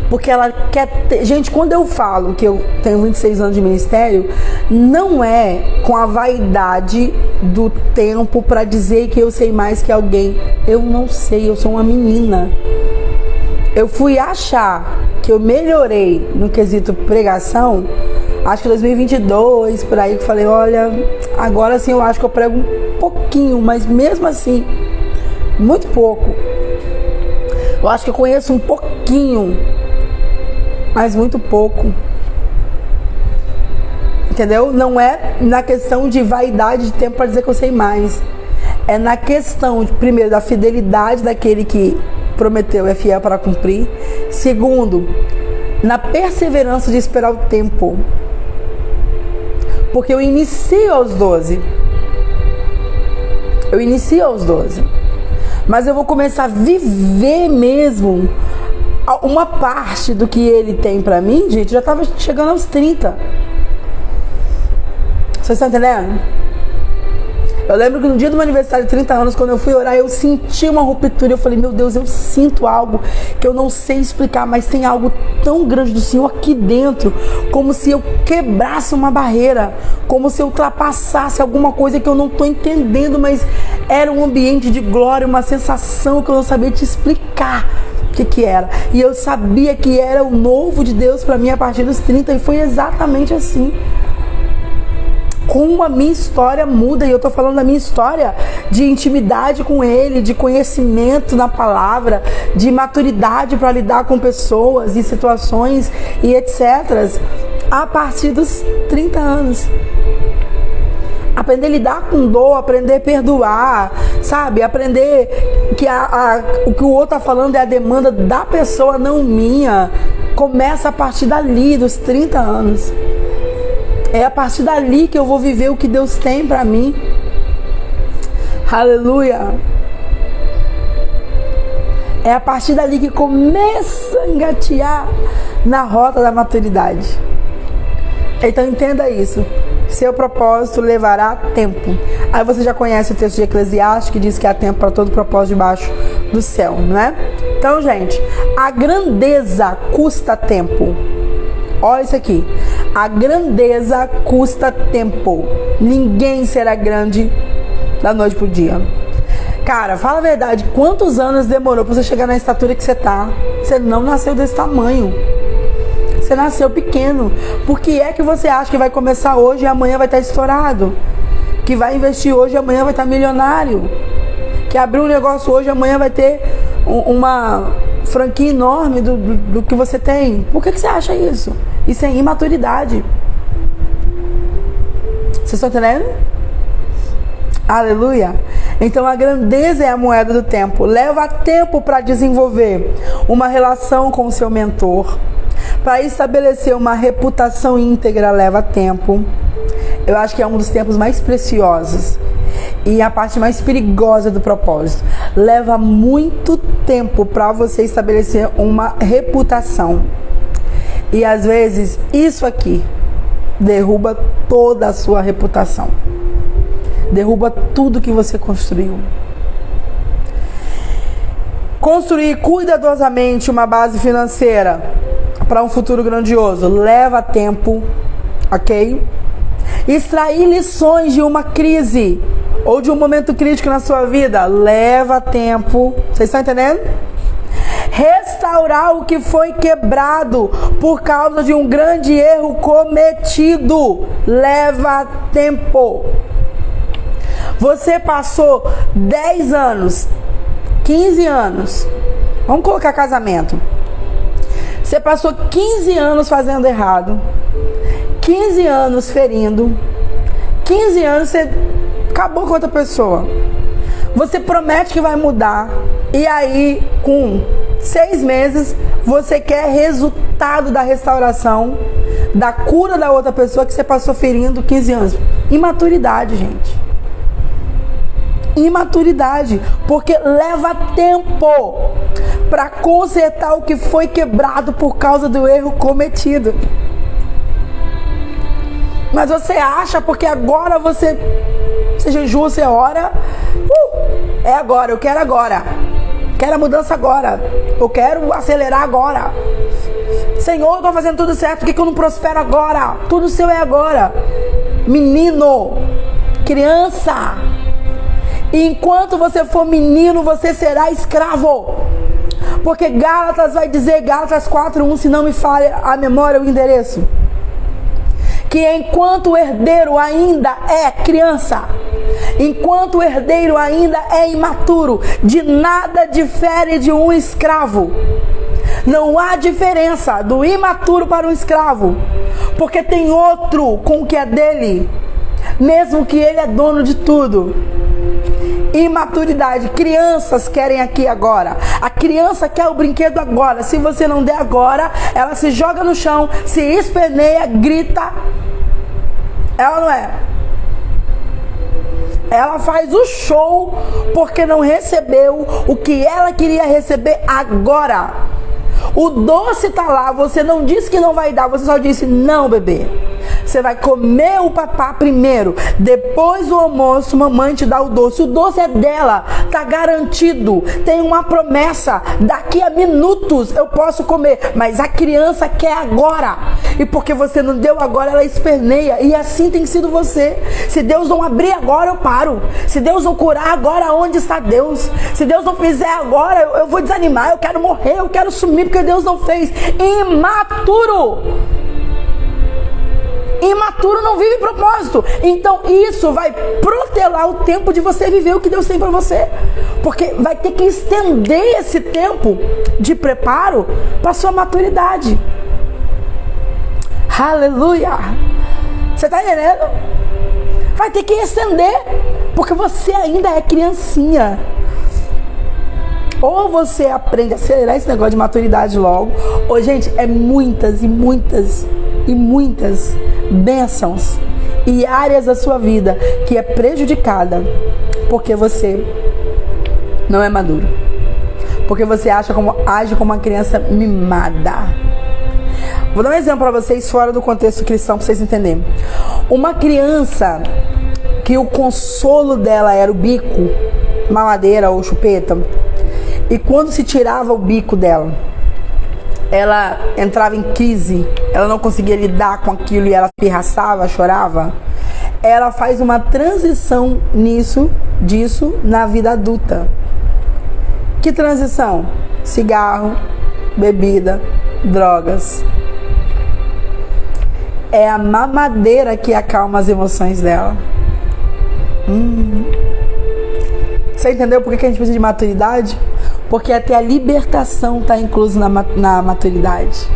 Porque ela quer ter... Gente, quando eu falo que eu tenho 26 anos de ministério, não é com a vaidade do tempo para dizer que eu sei mais que alguém. Eu não sei, eu sou uma menina. Eu fui achar que eu melhorei no quesito pregação, acho que 2022, por aí, que falei, olha, agora sim eu acho que eu prego um pouquinho, mas mesmo assim, muito pouco. Eu acho que eu conheço um pouquinho, mas muito pouco. Entendeu? Não é na questão de vaidade de tempo para dizer que eu sei mais. É na questão, primeiro, da fidelidade daquele que prometeu e é fiel para cumprir. Segundo, na perseverança de esperar o tempo. Porque eu inicio aos 12. Mas eu vou começar a viver mesmo uma parte do que ele tem para mim, gente, já estava chegando aos 30. Vocês estão entendendo? Eu lembro que no dia do meu aniversário de 30 anos, quando eu fui orar, eu senti uma ruptura. Eu falei, meu Deus, eu sinto algo que eu não sei explicar, mas tem algo tão grande do Senhor aqui dentro, como se eu quebrasse uma barreira, como se eu ultrapassasse alguma coisa que eu não estou entendendo, mas era um ambiente de glória, uma sensação que eu não sabia te explicar o que era. E eu sabia que era o novo de Deus para mim a partir dos 30, e foi exatamente assim. Como a minha história muda, e eu tô falando da minha história de intimidade com Ele, de conhecimento na palavra, de maturidade para lidar com pessoas e situações e etc. a partir dos 30 anos. Aprender a lidar com dor, aprender a perdoar, sabe? Aprender que o que o outro tá falando é a demanda da pessoa, não minha. Começa a partir dali, dos 30 anos. É a partir dali que eu vou viver o que Deus tem para mim. Aleluia. É a partir dali que começa a engatear na rota da maturidade. Então entenda isso. Seu propósito levará tempo. Aí você já conhece o texto de Eclesiastes que diz que há tempo para todo propósito debaixo do céu, não é? Então, gente, a grandeza custa tempo. Olha isso aqui. A grandeza custa tempo. Ninguém será grande da noite pro dia. Cara, fala a verdade, quantos anos demorou pra você chegar na estatura que você tá? Você não nasceu desse tamanho. Você nasceu pequeno. Por que é que você acha que vai começar hoje e amanhã vai estar estourado? Que vai investir hoje e amanhã vai estar milionário? Que abriu um negócio hoje e amanhã vai ter uma franquia enorme do que você tem? Por que você acha isso? Isso é imaturidade. Vocês estão entendendo? Aleluia. Então a grandeza é a moeda do tempo. Leva tempo para desenvolver uma relação com o seu mentor. Para estabelecer uma reputação íntegra leva tempo. Eu acho que é um dos tempos mais preciosos e a parte mais perigosa do propósito. Leva muito tempo para você estabelecer uma reputação. E às vezes isso aqui derruba toda a sua reputação. Derruba tudo que você construiu. Construir cuidadosamente uma base financeira para um futuro grandioso leva tempo, ok? Extrair lições de uma crise ou de um momento crítico na sua vida leva tempo. Vocês estão entendendo? Restaurar o que foi quebrado por causa de um grande erro cometido leva tempo. Você passou 10 anos, 15 anos, vamos colocar casamento. Você passou 15 anos fazendo errado, 15 anos ferindo, 15 anos você acabou com outra pessoa. Você promete que vai mudar e aí com 6 meses você quer resultado da restauração, da cura da outra pessoa que você passou ferindo 15 anos. Imaturidade, gente. Imaturidade, porque leva tempo para consertar o que foi quebrado por causa do erro cometido. Mas você acha porque agora você jejua, você ora, é agora, eu quero agora, quero a mudança agora, eu quero acelerar agora. Senhor, eu tô fazendo tudo certo, por que eu não prospero agora? Tudo seu é agora. Menino, criança, enquanto você for menino, você será escravo. Porque Gálatas vai dizer, Gálatas 4:1, se não me falha a memória, o endereço, que enquanto o herdeiro ainda é criança, enquanto o herdeiro ainda é imaturo, de nada difere de um escravo. Não há diferença do imaturo para o escravo, porque tem outro com o que é dele, mesmo que ele é dono de tudo. Imaturidade. Crianças querem aqui agora. A criança quer o brinquedo agora. Se você não der agora, ela se joga no chão, se esperneia, grita. Ela não é? Ela faz o show porque não recebeu o que ela queria receber agora. O doce tá lá, você não disse que não vai dar, você só disse não, bebê. Você vai comer o papá primeiro, depois do almoço mamãe te dá o doce. O doce é dela, tá garantido. Tem uma promessa, daqui a minutos eu posso comer. Mas a criança quer agora. E porque você não deu agora, ela esperneia. E assim tem sido você. Se Deus não abrir agora, eu paro. Se Deus não curar agora, onde está Deus? Se Deus não fizer agora, eu vou desanimar, eu quero morrer, eu quero sumir porque Deus não fez. Imaturo. Imaturo não vive propósito. Então isso vai protelar o tempo de você viver o que Deus tem para você. Porque vai ter que estender esse tempo de preparo para sua maturidade. Aleluia. Você está entendendo? Vai ter que estender, porque você ainda é criancinha. Ou você aprende a acelerar esse negócio de maturidade logo, ou, gente, é muitas e muitas e muitas bênçãos e áreas da sua vida que é prejudicada porque você não é maduro, porque você age como uma criança mimada. Vou dar um exemplo para vocês fora do contexto cristão para vocês entenderem. Uma criança que o consolo dela era o bico, mamadeira ou chupeta, e quando se tirava o bico dela, ela entrava em crise, ela não conseguia lidar com aquilo e ela pirraçava, chorava. ela faz uma transição disso na vida adulta. Que transição? Cigarro, bebida, drogas. É a mamadeira que acalma as emoções dela. Você entendeu por que a gente precisa de maturidade? Porque até a libertação está inclusa na maturidade.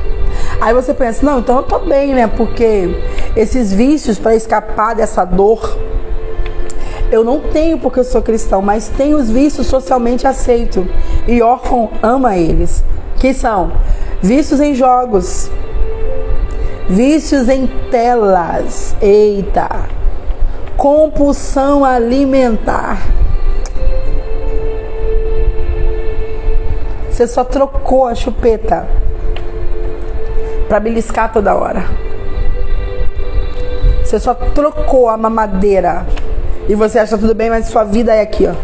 Aí você pensa, não, então eu tô bem, né? Porque esses vícios para escapar dessa dor, eu não tenho porque eu sou cristão, mas tenho os vícios socialmente aceitos. E órfão ama eles. Que são vícios em jogos, vícios em telas, eita, compulsão alimentar. Você só trocou a chupeta para beliscar toda hora. Você só trocou a mamadeira e você acha tudo bem, mas sua vida é aqui, ó.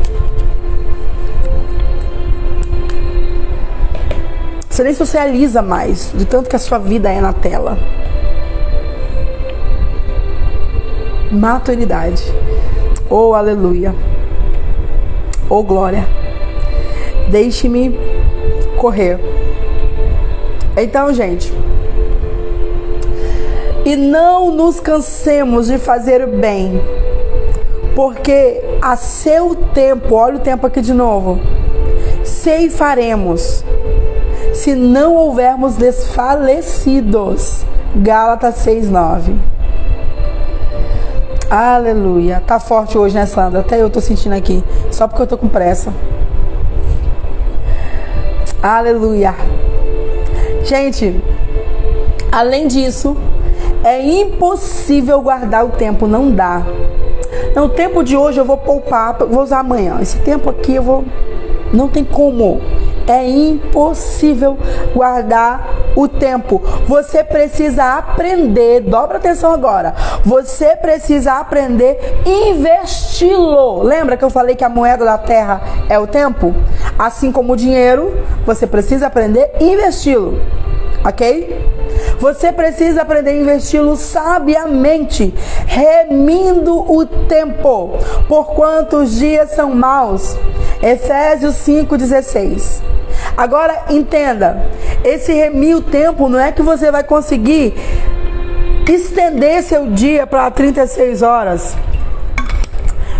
Você nem socializa mais, de tanto que a sua vida é na tela. Maturidade. Oh, aleluia. Oh, glória. Deixe-me correr. Então, gente, e não nos cansemos de fazer o bem, porque a seu tempo, olha o tempo aqui de novo, ceifaremos, se não houvermos desfalecidos. Gálatas 6:9. Aleluia. Tá forte hoje, né, Sandra? Até eu tô sentindo aqui, só porque eu tô com pressa. Aleluia. Gente, além disso, é impossível guardar o tempo, não dá. Não, o tempo de hoje eu vou poupar, vou usar amanhã. Esse tempo aqui eu vou... Não tem como. É impossível guardar o tempo. Você precisa aprender, dobra atenção agora. Você precisa aprender a investi-lo. Lembra que eu falei que a moeda da terra é o tempo? Assim como o dinheiro, você precisa aprender a investi-lo. Ok? Você precisa aprender a investi-lo sabiamente, remindo o tempo, porquanto os dias são maus. Efésios 5:16. Agora entenda, esse remir o tempo não é que você vai conseguir estender seu dia para 36 horas,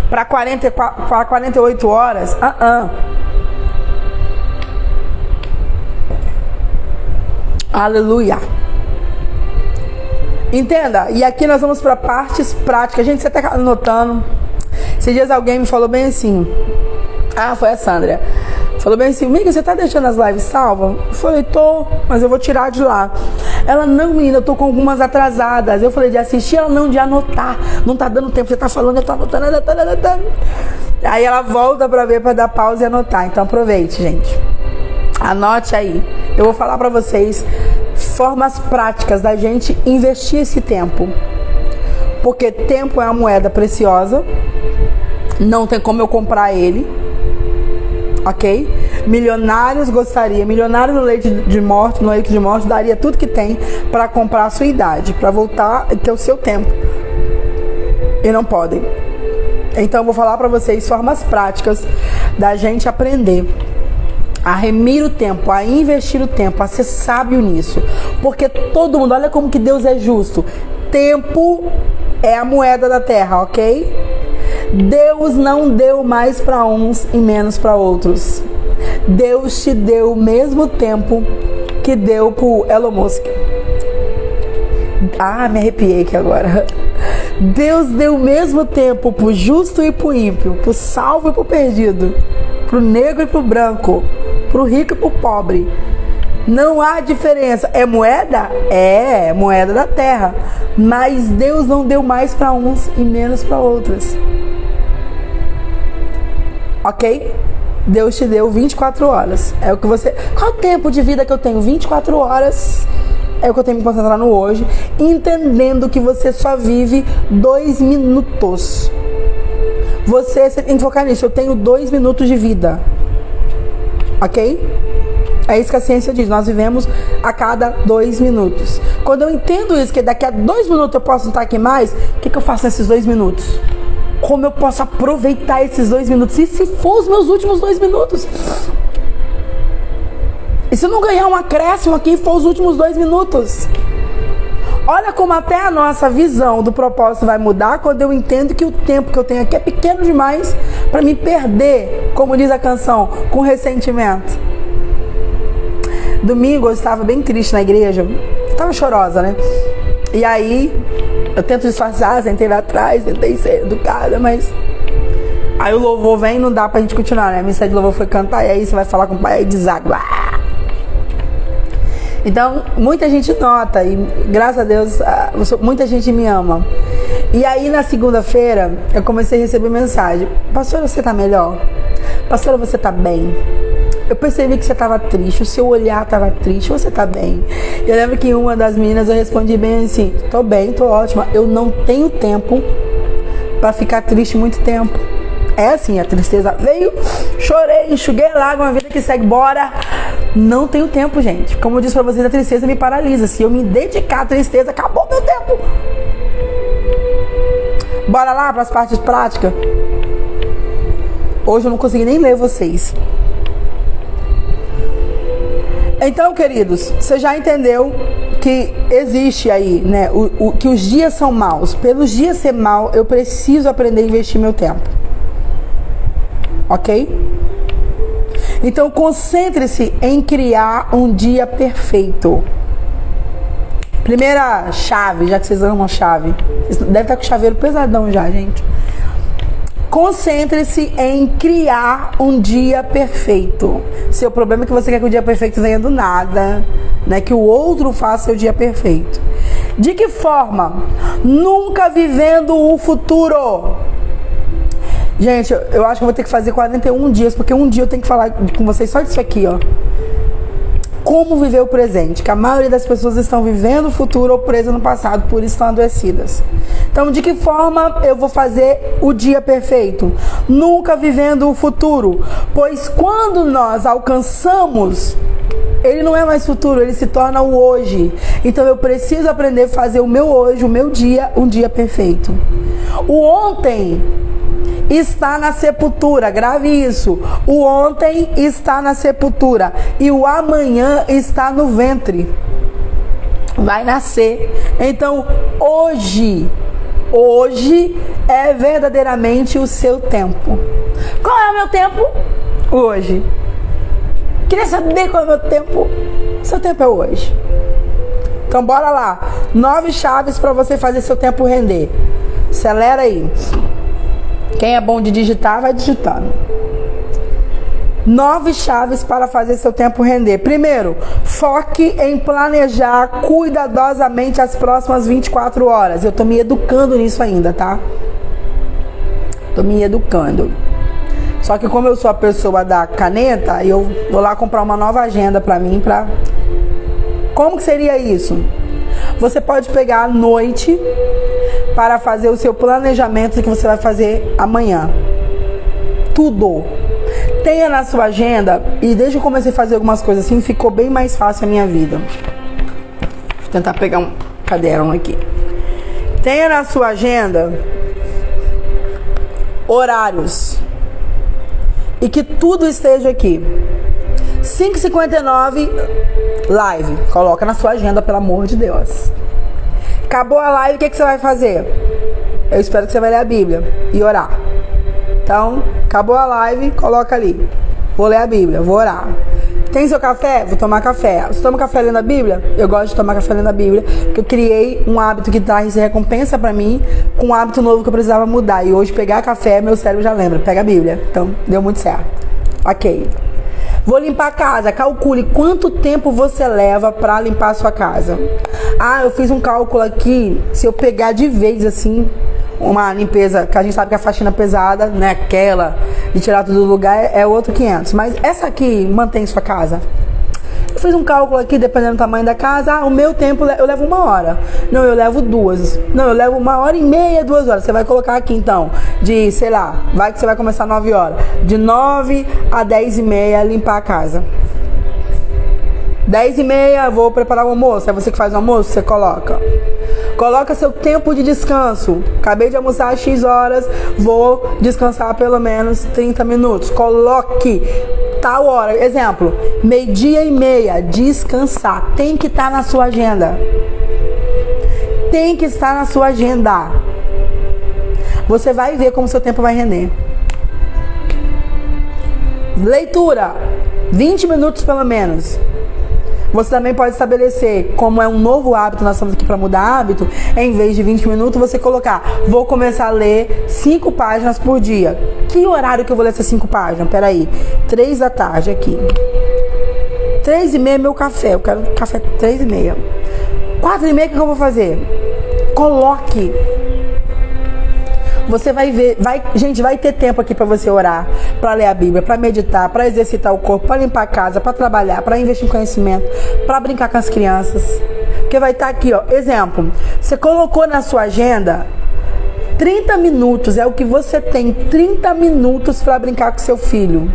para 48 horas. Aleluia. Entenda, e aqui nós vamos para partes práticas. Gente, você está anotando? Esses dias alguém me falou bem assim. Foi a Sandra. Falou bem assim, amiga, você tá deixando as lives salvas? Eu falei, tô, mas eu vou tirar de lá. Ela, não, menina, eu tô com algumas atrasadas. Eu falei, de assistir, ela não, de anotar. Não tá dando tempo, você tá falando, eu tô anotando. Aí ela volta pra ver, pra dar pausa e anotar. Então aproveite, gente. Anote aí. Eu vou falar pra vocês formas práticas da gente investir esse tempo. Porque tempo é uma moeda preciosa. Não tem como eu comprar ele. Ok? Milionários no leito de morte, daria tudo que tem para comprar a sua idade, para voltar e ter o seu tempo. E não podem. Então eu vou falar para vocês formas práticas da gente aprender a remir o tempo, a investir o tempo, a ser sábio nisso. Porque todo mundo, olha como que Deus é justo. Tempo é a moeda da terra, ok? Deus não deu mais para uns e menos para outros. Deus te deu o mesmo tempo que deu pro Elon Musk. Me arrepiei aqui agora. Deus deu o mesmo tempo pro justo e pro ímpio, pro salvo e pro perdido, pro negro e pro branco, pro rico e pro pobre. Não há diferença. É moeda? É moeda da terra. Mas Deus não deu mais para uns e menos para outros. Ok? Deus te deu 24 horas. É o que você... Qual é o tempo de vida que eu tenho? 24 horas. É o que eu tenho que me concentrar no hoje. Entendendo que você só vive 2 minutos. Você tem que focar nisso. Eu tenho 2 minutos de vida. Ok? É isso que a ciência diz, nós vivemos a cada 2 minutos. Quando eu entendo isso, que daqui a 2 minutos eu posso não estar aqui mais, o que eu faço nesses 2 minutos? Como eu posso aproveitar esses 2 minutos? E se for os meus últimos 2 minutos? E se eu não ganhar um acréscimo aqui, for os últimos 2 minutos? Olha como até a nossa visão do propósito vai mudar quando eu entendo que o tempo que eu tenho aqui é pequeno demais para me perder, como diz a canção, com ressentimento. Domingo eu estava bem triste na igreja, estava chorosa, né? E aí eu tento disfarçar, sentei lá atrás, tentei ser educada, mas aí o louvor vem e não dá pra gente continuar, né? A missa de louvor foi cantar, e aí você vai falar com o pai, aí deságua. Então, muita gente nota, e graças a Deus, muita gente me ama. E aí, na segunda-feira, eu comecei a receber mensagem: pastora, você tá melhor? Pastora, você tá bem? Eu percebi que você tava triste, o seu olhar tava triste, você tá bem? Eu lembro que uma das meninas, eu respondi bem assim: tô bem, tô ótima, eu não tenho tempo pra ficar triste muito tempo. É assim, a tristeza veio, chorei, enxuguei a lágrima, a vida que segue, bora. Não tenho tempo, gente. Como eu disse pra vocês, a tristeza me paralisa. Se eu me dedicar à tristeza, acabou meu tempo. Bora lá para as partes práticas. Hoje eu não consegui nem ler vocês. Então, queridos, você já entendeu que existe aí, né, que os dias são maus. Pelos dias ser mal, eu preciso aprender a investir meu tempo. Ok? Então, concentre-se em criar um dia perfeito. Primeira chave, já que vocês amam chave. Deve estar com o chaveiro pesadão já, gente. Concentre-se em criar um dia perfeito. Seu problema é que você quer que o dia perfeito venha do nada, né? Que o outro faça o dia perfeito. De que forma? Nunca vivendo o futuro. Gente, eu acho que eu vou ter que fazer 41 dias, porque um dia eu tenho que falar com vocês só disso aqui, ó. Como viver o presente, que a maioria das pessoas estão vivendo o futuro ou presas no passado, por isso estão adoecidas. Então, de que forma eu vou fazer o dia perfeito? Nunca vivendo o futuro, pois quando nós alcançamos, ele não é mais futuro, ele se torna o hoje. Então eu preciso aprender a fazer o meu hoje, o meu dia, um dia perfeito. O ontem está na sepultura, grave isso. O ontem está na sepultura e o amanhã está no ventre. Vai nascer. Então, hoje é verdadeiramente o seu tempo. Qual é o meu tempo? Hoje. Queria saber qual é o meu tempo? Seu tempo é hoje. Então, bora lá. 9 chaves para você fazer seu tempo render. Acelera aí. Quem é bom de digitar, vai digitando. 9 chaves para fazer seu tempo render. Primeiro, foque em planejar cuidadosamente as próximas 24 horas. Eu tô me educando nisso ainda, tá? Tô me educando. Só que como eu sou a pessoa da caneta, eu vou lá comprar uma nova agenda pra mim, Como que seria isso? Você pode pegar à noite para fazer o seu planejamento do que você vai fazer amanhã. Tudo. Tenha na sua agenda, e desde que eu comecei a fazer algumas coisas assim, ficou bem mais fácil a minha vida. Deixa eu tentar pegar um caderno aqui. Tenha na sua agenda horários. E que tudo esteja aqui. 5h59, live. Coloca na sua agenda, pelo amor de Deus. Acabou a live, o que você vai fazer? Eu espero que você vai ler a Bíblia e orar. Então, acabou a live, coloca ali. Vou ler a Bíblia, vou orar. Tem seu café? Vou tomar café. Você toma café lendo a Bíblia? Eu gosto de tomar café lendo a Bíblia, porque eu criei um hábito que traz recompensa pra mim, com um hábito novo que eu precisava mudar. E hoje pegar café, meu cérebro já lembra. Pega a Bíblia. Então, deu muito certo. Ok. Vou limpar a casa. Calcule quanto tempo você leva pra limpar a sua casa. Ah, eu fiz um cálculo aqui. Se eu pegar de vez assim, uma limpeza, que a gente sabe que a faxina pesada, né, aquela de tirar tudo do lugar, é outro 500. Mas essa aqui mantém sua casa. Eu fiz um cálculo aqui, dependendo do tamanho da casa. Ah, o meu tempo eu levo 1 hora. Não, eu levo 2. Não, eu levo 1h30, 2 horas. Você vai colocar aqui então, de, sei lá, vai que você vai começar 9 horas. De 9 a 10h30 limpar a casa. 10h30, vou preparar o almoço. É você que faz o almoço? Você coloca. Coloca seu tempo de descanso. Acabei de almoçar às X horas, vou descansar pelo menos 30 minutos. Coloque tal hora. Exemplo, 12h30, descansar. Tem que estar na sua agenda. Tem que estar na sua agenda. Você vai ver como seu tempo vai render. Leitura, 20 minutos pelo menos. Você também pode estabelecer, como é um novo hábito, nós estamos aqui para mudar hábito, em vez de 20 minutos, você colocar, vou começar a ler 5 páginas por dia. Que horário que eu vou ler essas 5 páginas? Peraí, 3 da tarde aqui. 3h30 meu café, eu quero café 3h30. 4h30, o que eu vou fazer? Coloque. Você vai ver, gente, vai ter tempo aqui para você orar, para ler a Bíblia, para meditar, para exercitar o corpo, para limpar a casa, para trabalhar, para investir em conhecimento, para brincar com as crianças. Porque vai estar aqui, ó, exemplo, você colocou na sua agenda 30 minutos, é o que você tem, 30 minutos para brincar com seu filho.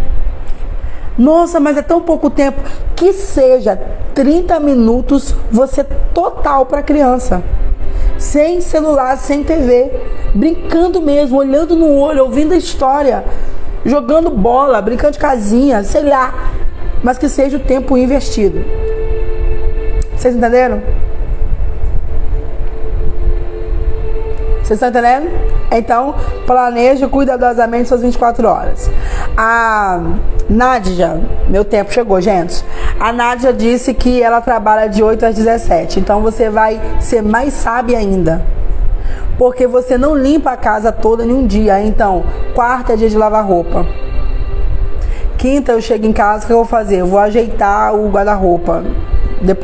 Nossa, mas é tão pouco tempo. Que seja 30 minutos você total para a criança. Sem celular, sem TV, brincando mesmo, olhando no olho, ouvindo a história, jogando bola, brincando de casinha, sei lá, mas que seja o tempo investido. Vocês entenderam? Vocês estão entendendo? Então, planeje cuidadosamente suas 24 horas. A Nádia, meu tempo chegou, gente. A Nádia disse que ela trabalha de 8 às 17. Então, você vai ser mais sábia ainda. Porque você não limpa a casa toda em um dia. Então, quarta é dia de lavar roupa. Quinta eu chego em casa, o que eu vou fazer? Eu vou ajeitar o guarda-roupa.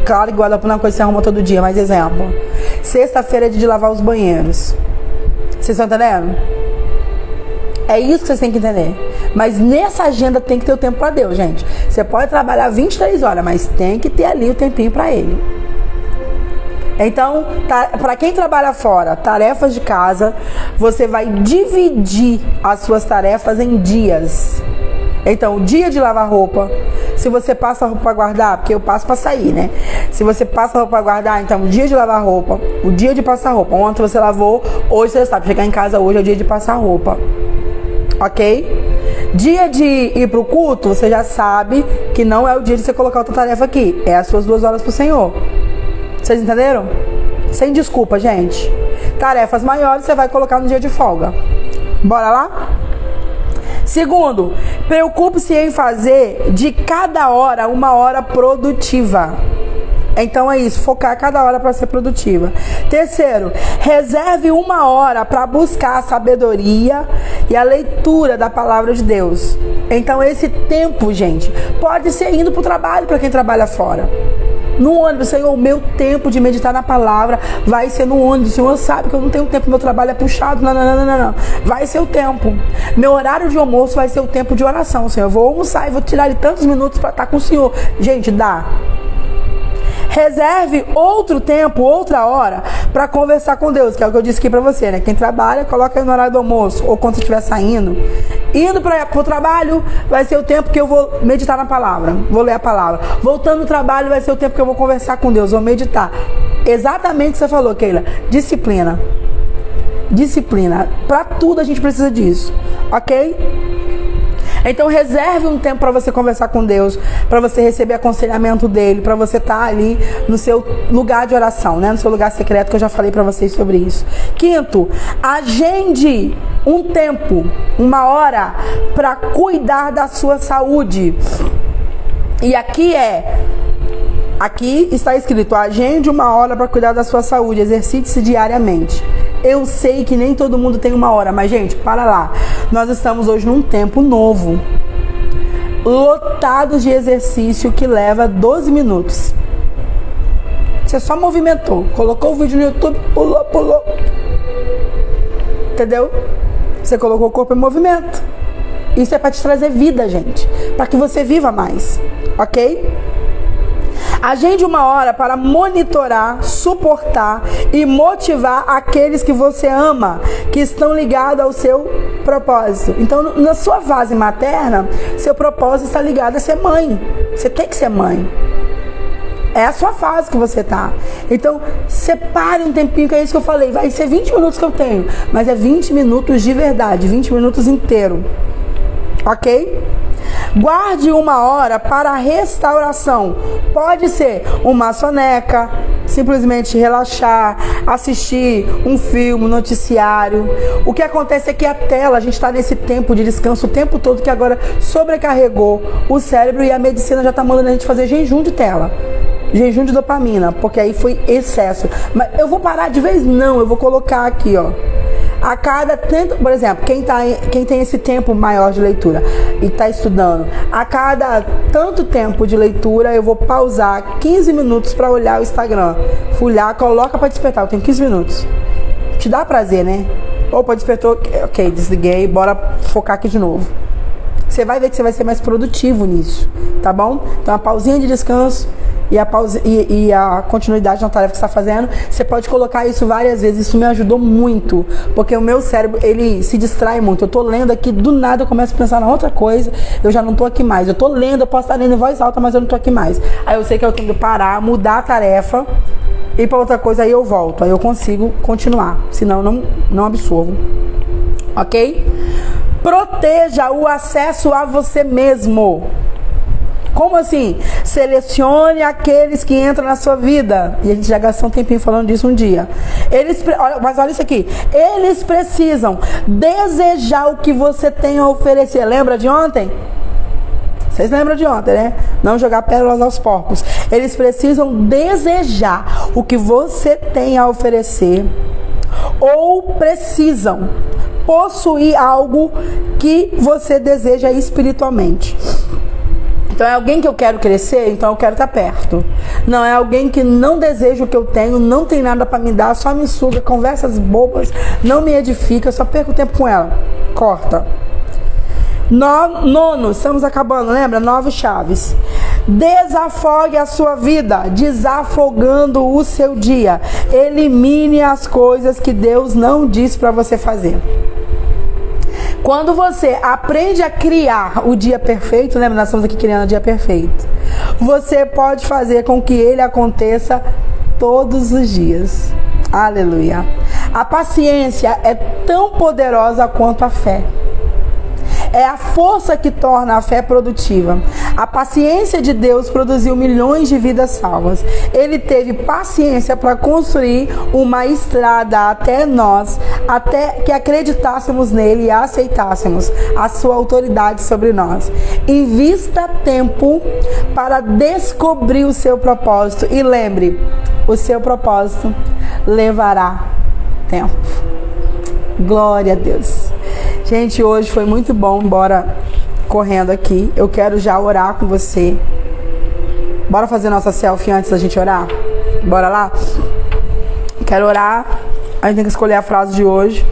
Claro que guarda-roupa não é uma coisa que você arruma todo dia, mas exemplo. Sexta-feira é dia de lavar os banheiros. Vocês estão entendendo? É isso que vocês têm que entender. Mas nessa agenda tem que ter o tempo para Deus, gente. Você pode trabalhar 23 horas, mas tem que ter ali o tempinho para Ele. Então, para quem trabalha fora, tarefas de casa, você vai dividir as suas tarefas em dias. Então, o dia de lavar roupa, se você passa a roupa para guardar, porque eu passo para sair, né? Se você passa a roupa para guardar, então o dia de lavar roupa, o dia de passar roupa. Ontem você lavou, hoje você sabe, chegar em casa hoje é o dia de passar roupa. Ok? Dia de ir pro culto, você já sabe que não é o dia de você colocar outra tarefa aqui. É as suas 2 horas pro Senhor. Vocês entenderam? Sem desculpa, gente. Tarefas maiores você vai colocar no dia de folga. Bora lá? Segundo, preocupe-se em fazer de cada hora uma hora produtiva. Então é isso, focar cada hora para ser produtiva. Terceiro, reserve 1 hora para buscar a sabedoria e a leitura da palavra de Deus. Então esse tempo, gente, pode ser indo para o trabalho para quem trabalha fora. No ônibus, Senhor, o meu tempo de meditar na palavra vai ser no ônibus. O Senhor sabe que eu não tenho tempo, meu trabalho é puxado. Não. Vai ser o tempo. Meu horário de almoço vai ser o tempo de oração, Senhor. Eu vou almoçar e vou tirar ali tantos minutos para estar com o Senhor. Gente, dá. Reserve outro tempo, outra hora, para conversar com Deus, que é o que eu disse aqui para você, né? Quem trabalha, coloca aí no horário do almoço, ou quando você estiver saindo. Indo para o trabalho, vai ser o tempo que eu vou meditar na palavra, vou ler a palavra. Voltando do trabalho, vai ser o tempo que eu vou conversar com Deus, vou meditar. Exatamente o que você falou, Keila. Disciplina. Disciplina. Para tudo a gente precisa disso, ok? Então reserve um tempo para você conversar com Deus, para você receber aconselhamento dele, para você estar ali no seu lugar de oração, né? No seu lugar secreto, que eu já falei para vocês sobre isso. Quinto, agende um tempo, 1 hora, para cuidar da sua saúde. E aqui está escrito, agende 1 hora para cuidar da sua saúde, exercite-se diariamente. Eu sei que nem todo mundo tem 1 hora, mas gente, para lá. Nós estamos hoje num tempo novo, lotados de exercício que leva 12 minutos. Você só movimentou, colocou o vídeo no YouTube, pulou. Entendeu? Você colocou o corpo em movimento. Isso é para te trazer vida, gente. Para que você viva mais, ok? Agende 1 hora para monitorar, suportar e motivar aqueles que você ama, que estão ligados ao seu propósito. Então, na sua fase materna, seu propósito está ligado a ser mãe. Você tem que ser mãe. É a sua fase que você tá. Então, separe um tempinho, que é isso que eu falei. Vai ser 20 minutos que eu tenho, mas é 20 minutos de verdade, 20 minutos inteiro. Ok? Guarde 1 hora para restauração. Pode ser uma soneca, simplesmente relaxar, assistir um filme, um noticiário. O que acontece é que a tela, a gente está nesse tempo de descanso o tempo todo, que agora sobrecarregou o cérebro, e a medicina já está mandando a gente fazer jejum de tela. Jejum de dopamina, porque aí foi excesso. Mas eu vou parar de vez? Não, eu vou colocar aqui, ó. A cada tanto, por exemplo, quem tem esse tempo maior de leitura e está estudando, a cada tanto tempo de leitura eu vou pausar 15 minutos para olhar o Instagram. Fui lá, coloca para despertar, eu tenho 15 minutos. Te dá prazer, né? Opa, despertou, ok, desliguei, bora focar aqui de novo. Você vai ver que você vai ser mais produtivo nisso, tá bom? Então a pausinha de descanso e a continuidade na tarefa que você está fazendo, você pode colocar isso várias vezes. Isso me ajudou muito, porque o meu cérebro, ele se distrai muito. Eu tô lendo aqui, do nada eu começo a pensar na outra coisa, eu já não tô aqui mais. Eu tô lendo, eu posso estar lendo em voz alta, mas eu não tô aqui mais. Aí eu sei que eu tenho que parar, mudar a tarefa, ir para outra coisa, aí eu volto, aí eu consigo continuar, senão não absorvo. Ok? Proteja o acesso a você mesmo. Como assim? Selecione aqueles que entram na sua vida. E a gente já gastou um tempinho falando disso um dia. Mas olha isso aqui. Eles precisam desejar o que você tem a oferecer. Lembra de ontem? Vocês lembram de ontem, né? Não jogar pérolas aos porcos. Eles precisam desejar o que você tem a oferecer. Ou precisam possuir algo que você deseja espiritualmente. Então é alguém que eu quero crescer, então eu quero estar perto. Não, é alguém que não deseja o que eu tenho, não tem nada para me dar, só me suga, conversas bobas, não me edifica, só perco tempo com ela. Corta. Nono, estamos acabando, lembra? 9 chaves. Desafogue a sua vida, desafogando o seu dia. Elimine as coisas que Deus não disse para você fazer. Quando você aprende a criar o dia perfeito, lembra, nós estamos aqui criando o dia perfeito, você pode fazer com que ele aconteça todos os dias. Aleluia. A paciência é tão poderosa quanto a fé. É a força que torna a fé produtiva. A paciência de Deus produziu milhões de vidas salvas. Ele teve paciência para construir uma estrada até nós, até que acreditássemos nele e aceitássemos a sua autoridade sobre nós. Invista tempo para descobrir o seu propósito. E lembre, o seu propósito levará tempo. Glória a Deus. Gente, hoje foi muito bom, bora correndo aqui. Eu quero já orar com você. Bora fazer nossa selfie antes da gente orar? Bora lá? Quero orar. A gente tem que escolher a frase de hoje.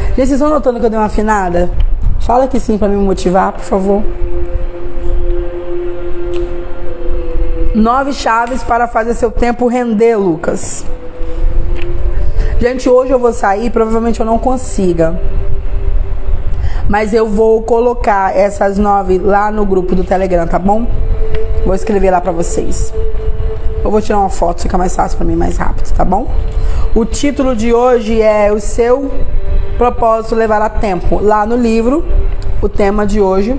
Gente, vocês estão notando que eu dei uma afinada? Fala que sim pra me motivar, por favor. 9 chaves para fazer seu tempo render, Lucas. Gente, hoje eu vou sair, provavelmente eu não consiga. Mas eu vou colocar essas 9 lá no grupo do Telegram, tá bom? Vou escrever lá pra vocês. Eu vou tirar uma foto, fica mais fácil pra mim, mais rápido, tá bom? O título de hoje é O Seu Propósito Levará Tempo. Lá no livro, o tema de hoje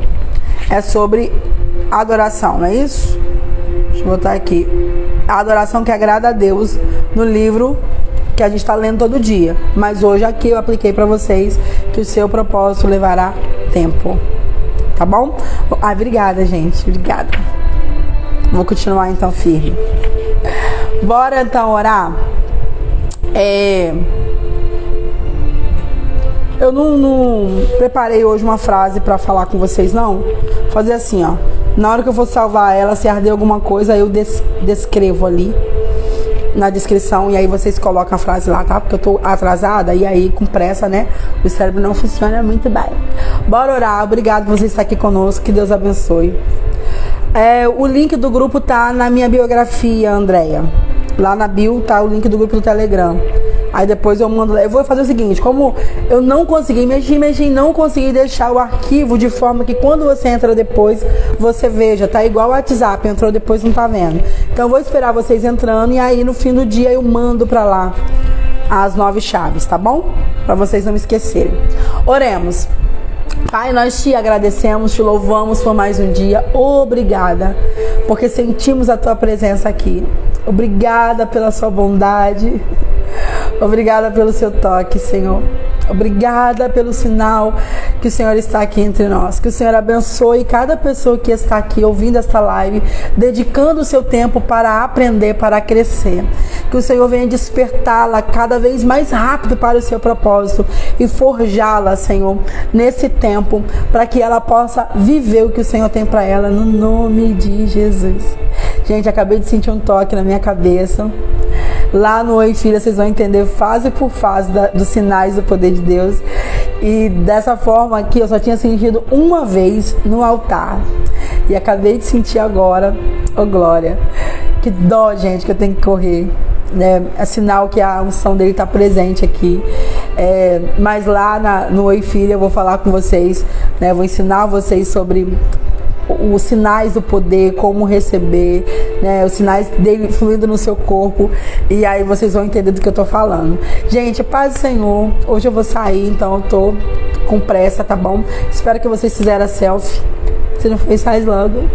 é sobre adoração, não é isso? Deixa eu botar aqui. A adoração que agrada a Deus, no livro que a gente está lendo todo dia. Mas hoje aqui eu apliquei para vocês que o seu propósito levará tempo. Tá bom? Ah, obrigada, gente. Obrigada. Vou continuar então firme. Bora então orar. Eu não preparei hoje uma frase para falar com vocês, não. Vou fazer assim, ó. Na hora que eu for salvar ela, se arder alguma coisa, eu descrevo ali na descrição, e aí vocês colocam a frase lá, tá? Porque eu tô atrasada, e aí com pressa, né? O cérebro não funciona muito bem. Bora orar. Obrigado por você estar aqui conosco. Que Deus abençoe. O link do grupo tá na minha biografia, Andréia. Lá na bio tá o link do grupo do Telegram. Aí depois eu mando lá. Eu vou fazer o seguinte, como eu não consegui mexer, não consegui deixar o arquivo de forma que quando você entra depois, você veja, tá igual o WhatsApp, entrou depois não tá vendo. Então eu vou esperar vocês entrando e aí no fim do dia eu mando pra lá as 9 chaves, tá bom? Pra vocês não me esquecerem. Oremos. Pai, nós te agradecemos, te louvamos por mais um dia. Obrigada, porque sentimos a tua presença aqui. Obrigada pela sua bondade. Obrigada pelo seu toque, Senhor. Obrigada pelo sinal que o Senhor está aqui entre nós. Que o Senhor abençoe cada pessoa que está aqui ouvindo esta live, dedicando o seu tempo para aprender, para crescer. Que o Senhor venha despertá-la cada vez mais rápido para o seu propósito e forjá-la, Senhor, nesse tempo, para que ela possa viver o que o Senhor tem para ela, no nome de Jesus. Gente, acabei de sentir um toque na minha cabeça. Lá no Oi Filha vocês vão entender fase por fase dos sinais do poder de Deus. E dessa forma aqui eu só tinha sentido uma vez no altar. E acabei de sentir agora, oh glória. Que dó, gente, que eu tenho que correr. É sinal que a unção dele está presente aqui. Mas lá no Oi Filha eu vou falar com vocês, né? Vou ensinar vocês sobre os sinais do poder, como receber, né, os sinais dele fluindo no seu corpo, e aí vocês vão entender do que eu tô falando. Gente, paz do Senhor, hoje eu vou sair, então eu tô com pressa, tá bom? Espero que vocês fizeram a selfie. Se não fez, faz logo.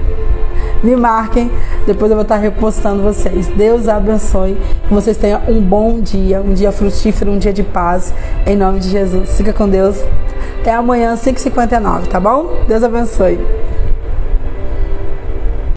Me marquem, depois eu vou estar repostando vocês. Deus abençoe, que vocês tenham um bom dia, um dia frutífero, um dia de paz, em nome de Jesus. Fica com Deus. Até amanhã, 5h59, tá bom? Deus abençoe.